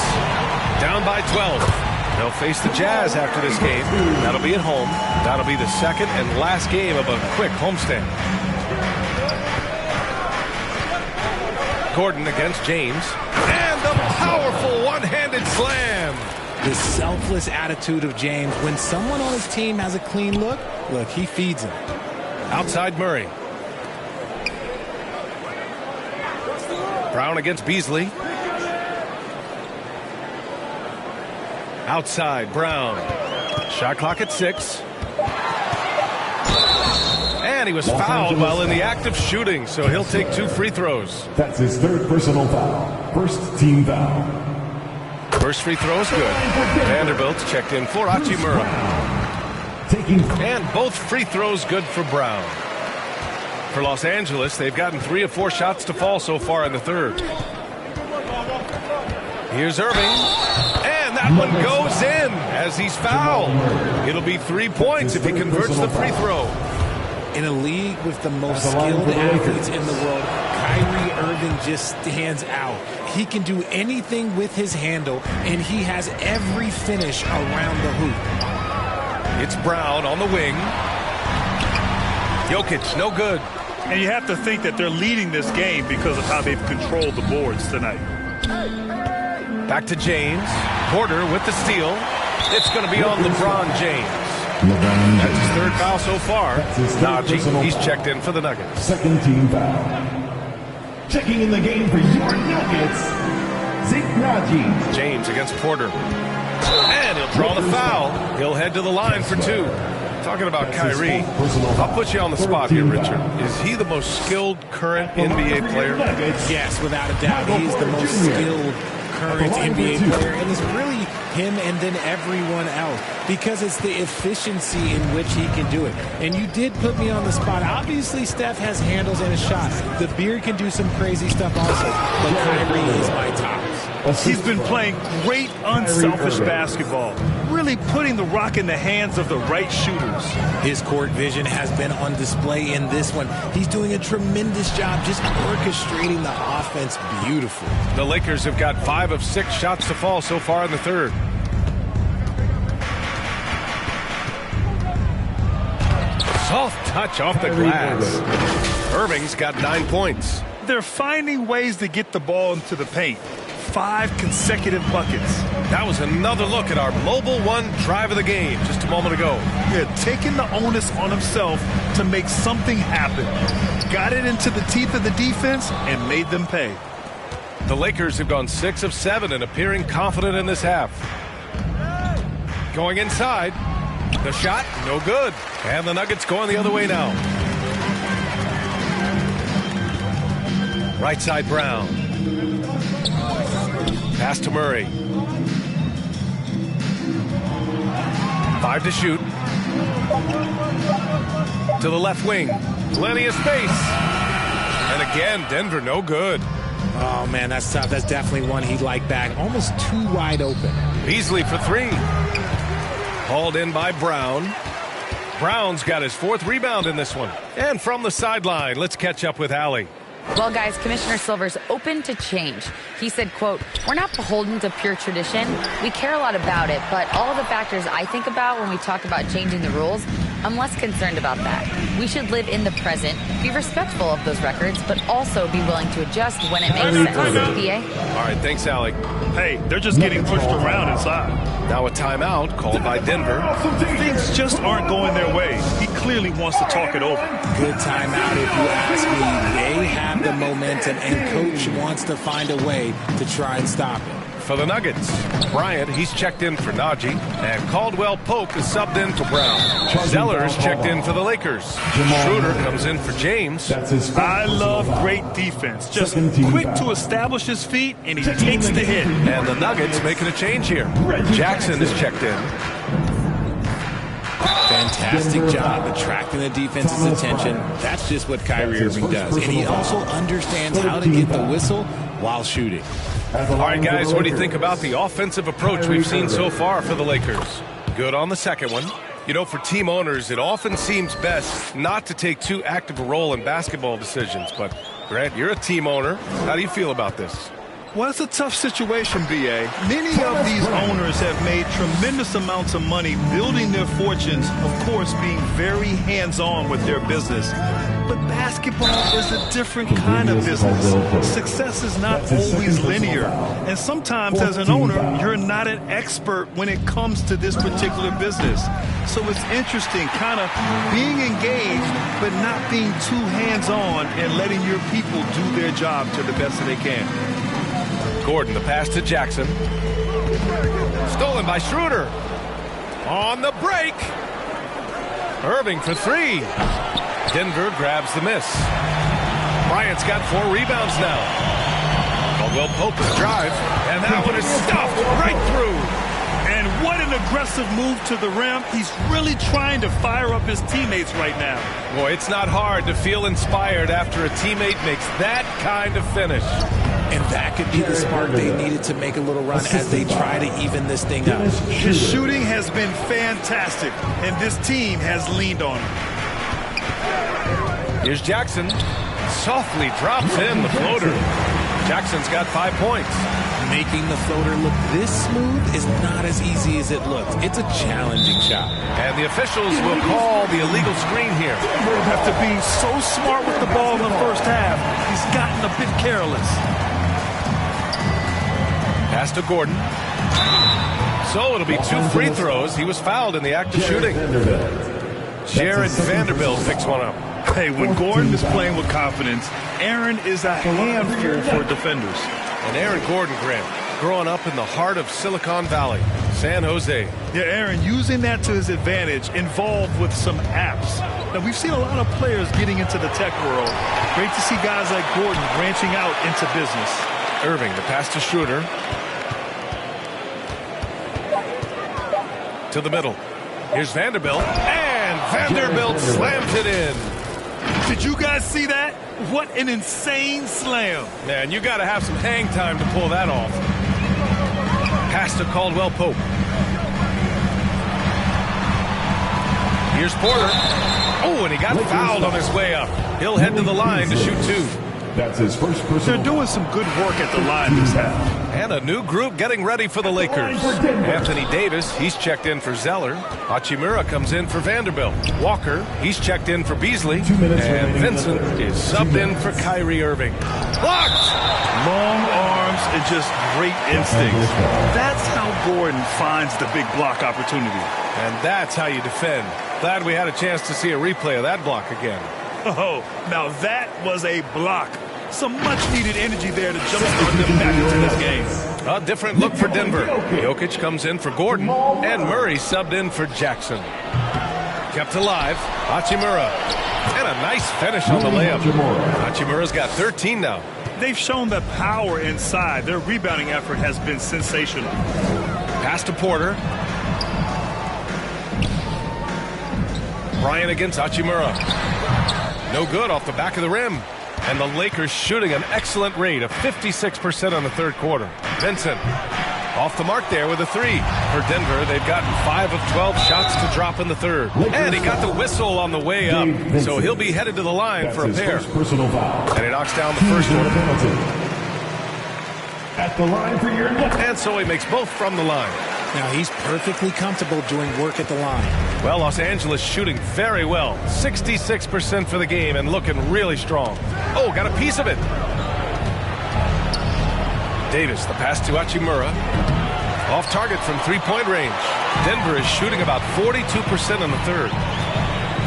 Down by 12. They'll face the Jazz after this game. That'll be at home. That'll be the second and last game of a quick homestand. Gordon against James. And the powerful one-handed slam. The selfless attitude of James. When someone on his team has a clean look, he feeds him. Outside Murray. Brown against Beasley. Outside Brown. Shot clock at 6. And he was fouled while in the act of shooting, so he'll take 2 free throws. That's his 3rd personal foul. First team foul. First free throw is good. Vanderbilt's checked in for Hachimura. And both free throws good for Brown. For Los Angeles, they've gotten 3 of 4 shots to fall so far in the third. Here's Irving. And that one goes in as he's fouled. It'll be 3 points if he converts the free throw. In a league with the most skilled athletes in the world, Kyrie Irving just stands out. He can do anything with his handle, and he has every finish around the hoop. It's Brown on the wing. Jokic, no good. And you have to think that they're leading this game because of how they've controlled the boards tonight. Back to James. Porter with the steal. It's going to be on LeBron James. That's his 3rd foul so far. Najee, he's checked in for the Nuggets. Second team foul. Checking in the game for your Nuggets, Zeke Najee. James against Porter. And he'll draw the foul. He'll head to the line for 2. Talking about Kyrie, I'll put you on the spot here, Richard. Is he the most skilled current NBA player? Yes, without a doubt. He's the most skilled current NBA player, and it's really him and then everyone else because it's the efficiency in which he can do it. And you did put me on the spot. Obviously, Steph has handles and a shot. The Beard can do some crazy stuff also, but Kyrie is my top. He's been playing great, unselfish basketball, really putting the rock in the hands of the right shooters. His court vision has been on display in this one. He's doing a tremendous job just orchestrating the offense beautifully. The Lakers have got 5 of 6 shots to fall so far in the third. Soft touch off the glass. Irving's got 9 points. They're finding ways to get the ball into the paint. 5 consecutive buckets. That was another look at our Mobile One drive of the game just a moment ago. Yeah, taking the onus on himself to make something happen. Got it into the teeth of the defense and made them pay. The Lakers have gone 6 of 7 and appearing confident in this half. Going inside. The shot, no good. And the Nuggets going the other way now. Right side Brown. Pass to Murray. 5 to shoot. To the left wing. Plenty of space. And again, Denver no good. Oh, man, that's tough. That's definitely one he'd like back. Almost too wide open. Beasley for 3. Hauled in by Brown. Brown's got his 4th rebound in this one. And from the sideline, let's catch up with Allie. Well, guys, Commissioner Silver's open to change. He said, quote, "We're not beholden to pure tradition. We care a lot about it, but all of the factors I think about when we talk about changing the rules, I'm less concerned about that. We should live in the present, be respectful of those records, but also be willing to adjust when it makes sense." PA? All right, thanks, Allie. Hey, they're just getting pushed around inside. Now a timeout called by Denver. Things just aren't going their way. He clearly wants to talk it over. Good timeout if you ask me. They have the momentum, and Coach wants to find a way to try and stop it. for the Nuggets. Bryant, he's checked in for Najee. And Caldwell Pope is subbed in for Brown. Zeller's checked in for the Lakers. Schroeder comes in for James. I love great defense. Just quick to establish his feet, and he takes the hit. And the Nuggets making a change here. Jackson is checked in. Fantastic job attracting the defense's attention. That's just what Kyrie Irving does. And he also understands how to get the whistle while shooting. All right, guys, what do you think about the offensive approach we've seen so far for the Lakers? Good on the second one. You know, for team owners, it often seems best not to take too active a role in basketball decisions. But, Grant, you're a team owner. How do you feel about this? Well, it's a tough situation, B.A. Many of these owners have made tremendous amounts of money building their fortunes, of course, being very hands-on with their business. But basketball is a different kind of business. Success is not always linear. And sometimes, as an owner, you're not an expert when it comes to this particular business. So it's interesting, kind of being engaged, but not being too hands-on and letting your people do their job to the best that they can. Gordon, the pass to Jackson. Stolen by Schroeder. On the break. Irving for three. Denver grabs the miss. Bryant's got 4 rebounds now. Caldwell Pope's drive. And that one is stuffed right through. And what an aggressive move to the rim. He's really trying to fire up his teammates right now. Boy, it's not hard to feel inspired after a teammate makes that kind of finish. And that could be the spark they needed to make a little run as they try to even this thing up. His shooting has been fantastic, and this team has leaned on him. Here's Jackson. Softly drops in the floater. Jackson's got 5 points. Making the floater look this smooth is not as easy as it looks. It's a challenging shot. And the officials will call the illegal screen here. After being so smart with the ball in the first half, he's gotten a bit careless. Pass to Gordon. So it'll be 2 free throws. He was fouled in the act of shooting. Jared Vanderbilt picks one up. Hey, when Gordon is playing with confidence, Aaron is a handful for defenders. And Aaron Gordon, Grant, growing up in the heart of Silicon Valley, San Jose. Yeah, Aaron using that to his advantage, involved with some apps. Now, we've seen a lot of players getting into the tech world. Great to see guys like Gordon branching out into business. Irving, the pass to Schroeder. To the middle. Here's Vanderbilt. And Vanderbilt slams it in. Did you guys see that? What an insane slam. Man, you got to have some hang time to pull that off. Pass to Caldwell Pope. Here's Porter. Oh, and he got fouled on his way up. He'll head to the line to shoot 2. That's his first personal. They're doing some good work at the line this half. And a new group getting ready for the Lakers. Anthony Davis, he's checked in for Zeller. Hachimura comes in for Vanderbilt. Walker, he's checked in for Beasley. And Vincent is subbed in for Kyrie Irving. Blocked! Long arms and just great instincts. That's how Gordon finds the big block opportunity. And that's how you defend. Glad we had a chance to see a replay of that block again. Oh, now that was a block. Some much-needed energy there to jumpstart them back into this game. A different look for Denver. Jokic comes in for Gordon, and Murray subbed in for Jackson. Kept alive, Hachimura. And a nice finish on the layup. Hachimura's got 13 now. They've shown the power inside. Their rebounding effort has been sensational. Pass to Porter. Bryant against Hachimura. No good off the back of the rim. And the Lakers shooting an excellent rate of 56% on the third quarter. Vincent off the mark there with a 3. For Denver, they've gotten 5 of 12 shots to drop in the third. And he got the whistle on the way up. So he'll be headed to the line for a pair. And he knocks down the first one. At the line for your next. And so he makes both from the line. Now he's perfectly comfortable doing work at the line. Well, Los Angeles shooting very well. 66% for the game and looking really strong. Oh, got a piece of it. Davis, the pass to Hachimura. Off target from three-point range. Denver is shooting about 42% in the third.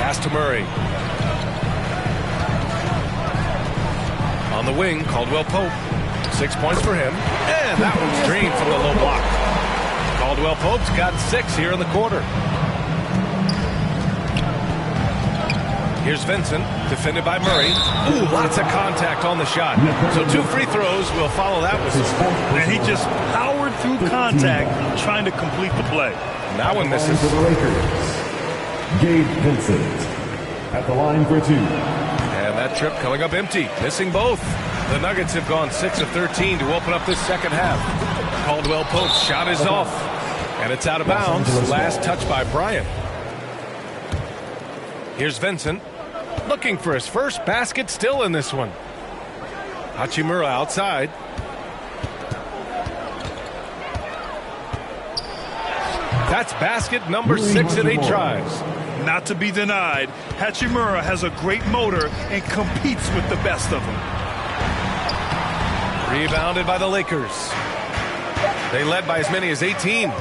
Pass to Murray. On the wing, Caldwell Pope. 6 points for him. And that one's drained from the low block. Caldwell Pope's got 6 here in the quarter. Here's Vincent, defended by Murray. Ooh, lots of contact on the shot. So 2 free throws will follow that whistle. And he just powered through contact trying to complete the play. That one misses. For the Lakers, Gabe Vincent at the line for 2. And that trip coming up empty, missing both. The Nuggets have gone 6 of 13 to open up this second half. Caldwell Pope's shot is off, and it's out of bounds. Last touch by Bryant. Here's Vincent, looking for his first basket still in this one. Hachimura outside. That's basket number 6 in 8 tries. Not to be denied, Hachimura has a great motor and competes with the best of them. Rebounded by the Lakers. They led by as many as 18.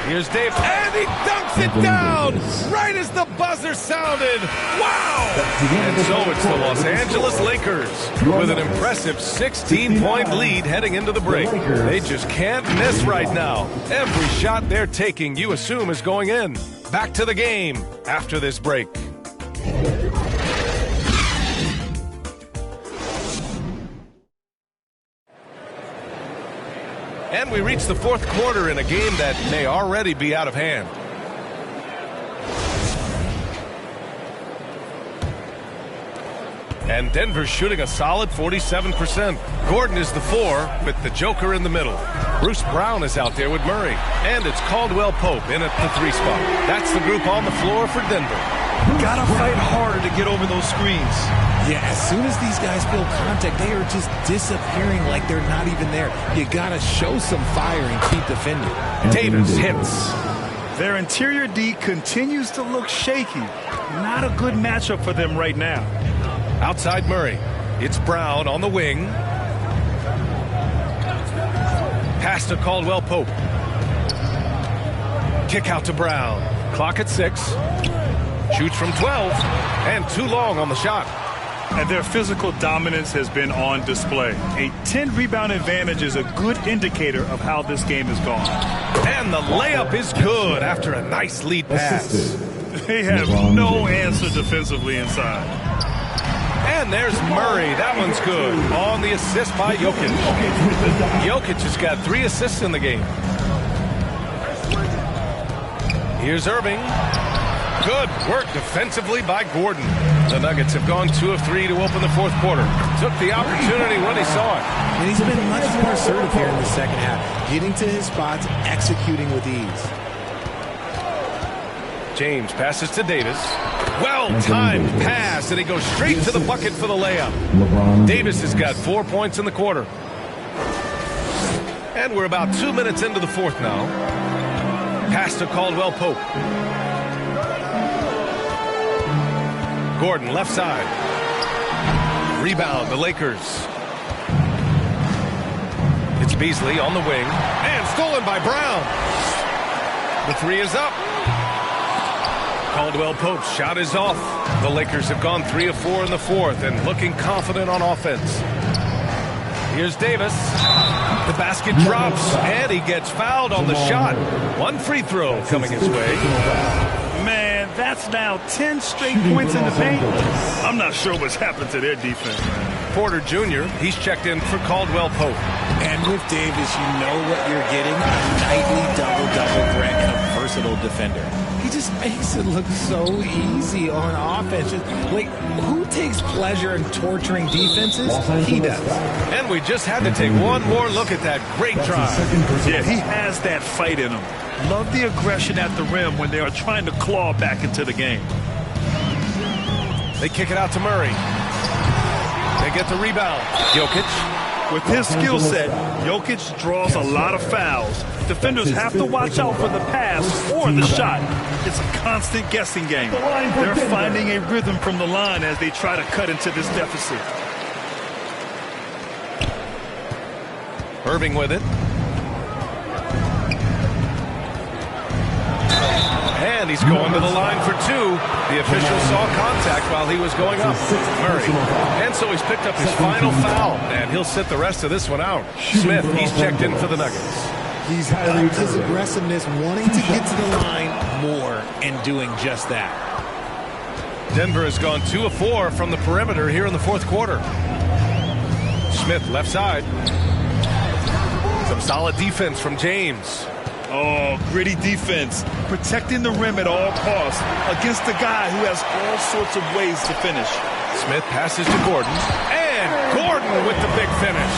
Here's Dave, and he dunks it down right as the buzzer sounded. Wow! And so it's the Los Angeles Lakers with an impressive 16-point lead heading into the break. They just can't miss right now. Every shot they're taking, you assume, is going in. Back to the game after this break. And we reach the fourth quarter in a game that may already be out of hand. And Denver's shooting a solid 47%. Gordon is the 4 with the Joker in the middle. Bruce Brown is out there with Murray. And it's Caldwell Pope in at the 3 spot. That's the group on the floor for Denver. Gotta fight harder to get over those screens. Yeah, as soon as these guys feel contact, they are just disappearing like they're not even there. You gotta show some fire and keep defending. Davis hits. Their interior D continues to look shaky. Not a good matchup for them right now. Outside Murray. It's Brown on the wing. Pass to Caldwell Pope. Kick out to Brown. Clock at 6. Shoots from 12. And too long on the shot. And their physical dominance has been on display. A 10-rebound advantage is a good indicator of how this game has gone. And the layup is good after a nice lead pass. They have no answer defensively inside. And there's Murray. That one's good. On the assist by Jokic. Jokic has got 3 assists in the game. Here's Irving. Good work defensively by Gordon. The Nuggets have gone 2 of 3 to open the fourth quarter. Took the opportunity when he saw it. And he's been much more assertive here in the second half. Getting to his spots, executing with ease. James passes to Davis. Well-timed pass, and he goes straight to the bucket for the layup. Davis has got 4 points in the quarter. And we're about 2 minutes into the fourth now. Pass to Caldwell Pope. Gordon, left side. Rebound, the Lakers. It's Beasley on the wing. And stolen by Brown. The 3 is up. Caldwell Pope's shot is off. The Lakers have gone 3 of 4 in the fourth and looking confident on offense. Here's Davis. The basket drops, and he gets fouled on the shot. 1 free throw coming his way. Man, that's now 10 straight points in the paint. I'm not sure what's happened to their defense, man. Porter Jr., he's checked in for Caldwell Pope. And with Davis, you know what you're getting. A nightly double-double threat and a versatile defender. He just makes it look so easy on offense. Like, who takes pleasure in torturing defenses? He does. And we just had to take one more look at that great drive. Yeah, he has that fight in him. Love the aggression at the rim when they are trying to claw back into the game. They kick it out to Murray. They get the rebound. Jokic. With his skill set, Jokic draws a lot of fouls. Defenders have to watch out for the pass or the shot. It's a constant guessing game. They're finding a rhythm from the line as they try to cut into this deficit. Irving with it. And he's going to the line for two. The official saw contact while he was going up. Murray. And so he's picked up his final foul, and he'll sit the rest of this one out. Smith, he's checked in for the Nuggets. He's upped his aggressiveness, wanting to get to the line more and doing just that. Denver has gone 2 of 4 from the perimeter here in the fourth quarter. Smith, left side. Some solid defense from James. Oh, gritty defense. Protecting the rim at all costs against a guy who has all sorts of ways to finish. Smith passes to Gordon. And Gordon with the big finish.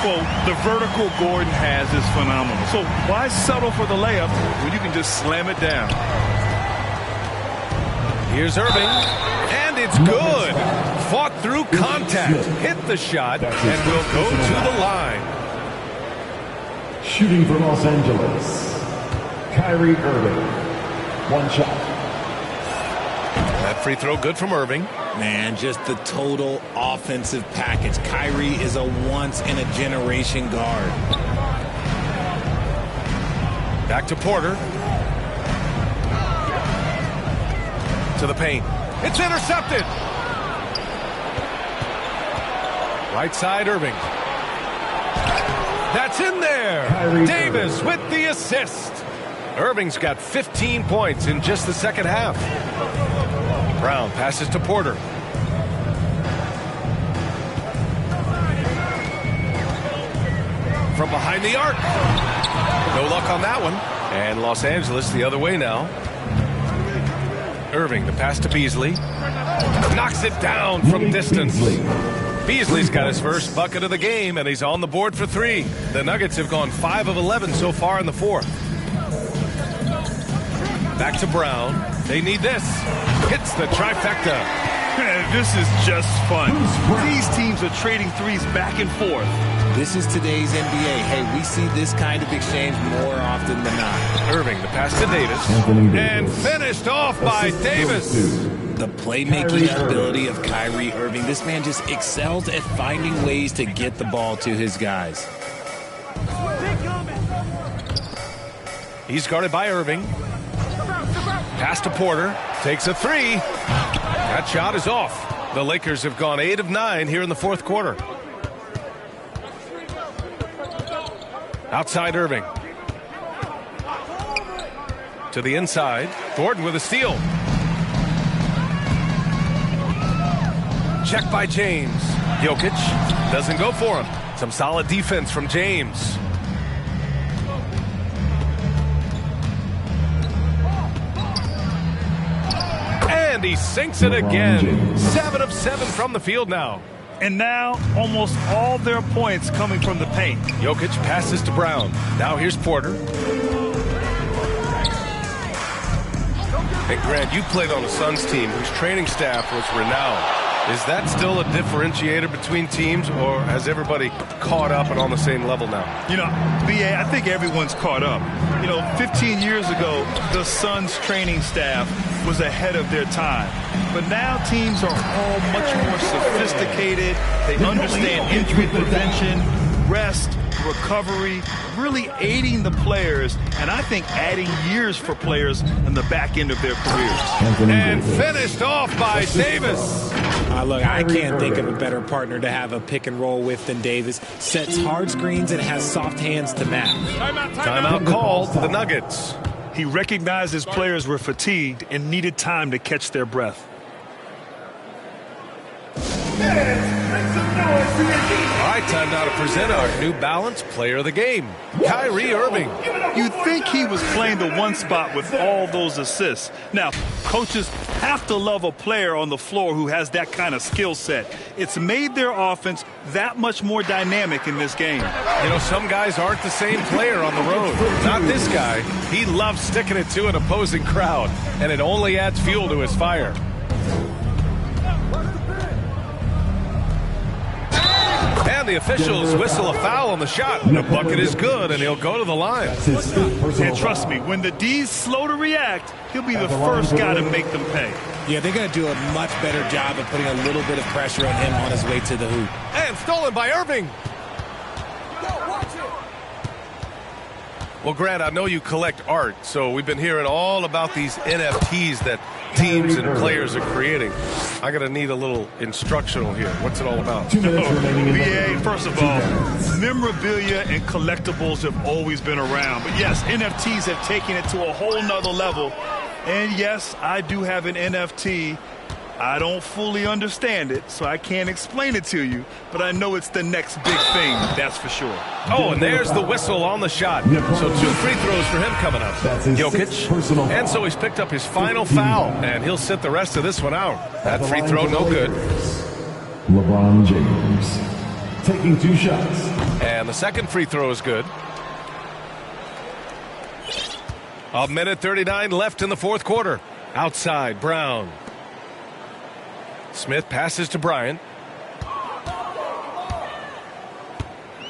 Well, the vertical Gordon has is phenomenal. So why settle for the layup when you can just slam it down? Here's Irving. And it's good. Fought through contact. Hit the shot. And will go to the line. Shooting for Los Angeles, Kyrie Irving. One shot. That free throw good from Irving. Man, just the total offensive package. Kyrie is a once-in-a-generation guard. Back to Porter. To the paint. It's intercepted. Right side, Irving. That's in there. Davis with the assist. Irving's got 15 points in just the second half. Brown passes to Porter. From behind the arc. No luck on that one. And Los Angeles the other way now. Irving, the pass to Beasley. Knocks it down from distance. Beasley's got his first bucket of the game, and he's on the board for 3. The Nuggets have gone 5 of 11 so far in the fourth. Back to Brown. They need this. Hits the trifecta. This is just fun. These teams are trading threes back and forth. This is today's NBA. Hey, we see this kind of exchange more often than not. Irving, the pass to Davis. And finished off by Davis. The playmaking ability of Kyrie Irving. This man just excels at finding ways to get the ball to his guys. He's guarded by Irving. Pass to Porter. Takes a 3. That shot is off. The Lakers have gone 8 of 9 here in the fourth quarter. Outside Irving. To the inside. Gordon with a steal. Check by James. Jokic doesn't go for him. Some solid defense from James. And he sinks it again. 7 of 7 from the field now. And now almost all their points coming from the paint. Jokic passes to Brown. Now here's Porter. Hey, Grant, you played on a Suns team whose training staff was renowned. Is that still a differentiator between teams, or has everybody caught up and on the same level now? You know, B.A., I think everyone's caught up. You know, 15 years ago, the Suns training staff was ahead of their time. But now teams are all much more sophisticated. They understand injury prevention, rest, recovery, really aiding the players, and I think adding years for players in the back end of their careers. And finished off by Davis. Look, I can't think of a better partner to have a pick and roll with than Davis. Sets hard screens and has soft hands to match. Timeout called to the Nuggets. He recognized his players were fatigued and needed time to catch their breath. All right, time now to present our New Balance Player of the Game, Kyrie Irving. You'd think he was playing the one spot with all those assists. Now, coaches have to love a player on the floor who has that kind of skill set. It's made their offense that much more dynamic in this game. You know, some guys aren't the same player on the road. Not this guy. He loves sticking it to an opposing crowd, and it only adds fuel to his fire. And the officials whistle a foul on the shot. The bucket is good, and he'll go to the line. And trust me, when the D's slow to react, he'll be the first guy to make them pay. Yeah, they're going to do a much better job of putting a little bit of pressure on him on his way to the hoop. And stolen by Irving. Well, Grant, I know you collect art, so we've been hearing all about these NFTs that teams and players are creating. I'm going to need a little instructional here. What's it all about? BA, first of all, memorabilia and collectibles have always been around. But yes, NFTs have taken it to a whole nother level. And yes, I do have an NFT. I don't fully understand it, so I can't explain it to you, but I know it's the next big thing, that's for sure. Oh, and there's the whistle on the shot. So 2 free throws for him coming up. Jokic. And so he's picked up his final foul, and he'll sit the rest of this one out. That free throw, no good. LeBron James taking 2 shots. And the second free throw is good. 1:39 left in the fourth quarter. Outside, Brown. Smith passes to Bryant.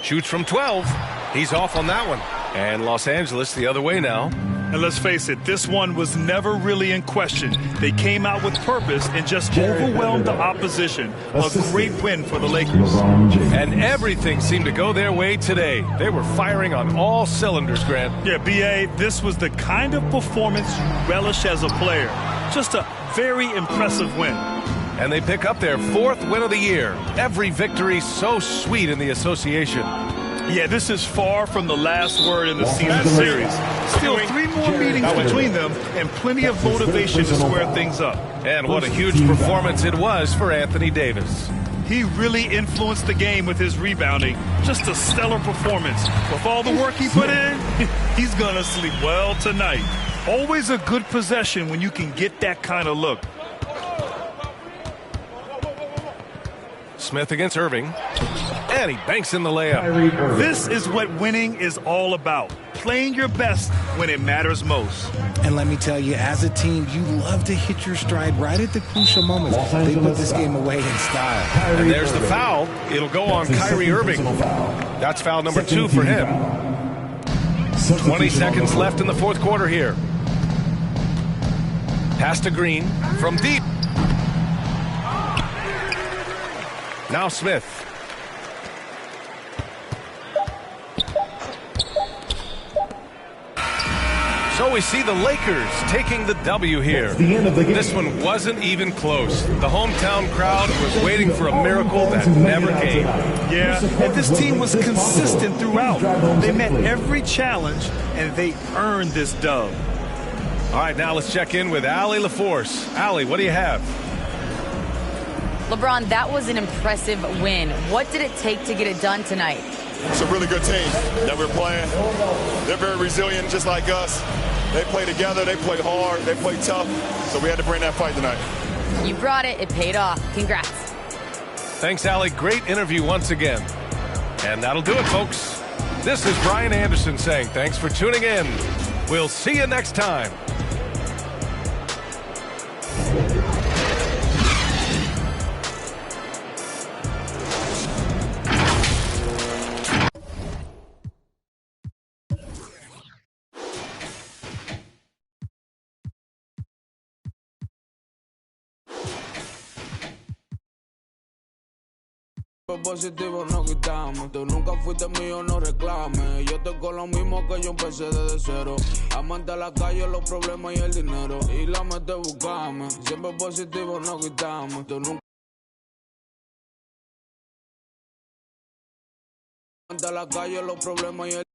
Shoots from 12. He's off on that one. And Los Angeles the other way now. And let's face it, this one was never really in question. They came out with purpose and just overwhelmed the opposition. A great win for the Lakers. And everything seemed to go their way today. They were firing on all cylinders, Grant. Yeah, B.A., this was the kind of performance you relish as a player. Just a very impressive win. And they pick up their 4th win of the year. Every victory so sweet in the association. Yeah, this is far from the last word in the season series. Still 3 more meetings between them and plenty of motivation to square things up. And what a huge performance it was for Anthony Davis. He really influenced the game with his rebounding. Just a stellar performance. With all the work he put in, he's going to sleep well tonight. Always a good possession when you can get that kind of look. Smith against Irving. And he banks in the layup. This is what winning is all about. Playing your best when it matters most. And let me tell you, as a team, you love to hit your stride right at the crucial moments. They put this game away in style. And there's the foul. It'll go on Kyrie Irving. That's foul number 2 for him. 20 seconds left in the fourth quarter here. Pass to Green from deep. Now Smith. So we see the Lakers taking the W here. This one wasn't even close. The hometown crowd was waiting for a miracle that never came. Yeah, and this team was consistent throughout. They met every challenge, and they earned this dub. All right, now let's check in with Allie LaForce. Allie, what do you have? LeBron, that was an impressive win. What did it take to get it done tonight? It's a really good team that we're playing. They're very resilient, just like us. They play together, they play hard, they play tough, so we had to bring that fight tonight. You brought it. It paid off. Congrats. Thanks, Allie. Great interview once again. And that'll do it, folks. This is Brian Anderson saying thanks for tuning in. We'll see you next time. Positivo no quitamos. Tú nunca fuiste mío, no reclames. Yo tengo lo mismo que yo empecé desde cero. Amante a la calle, los problemas y el dinero. Y la mente buscame. Siempre positivo no quitamos. Tú nunca amante a la calle, los problemas y el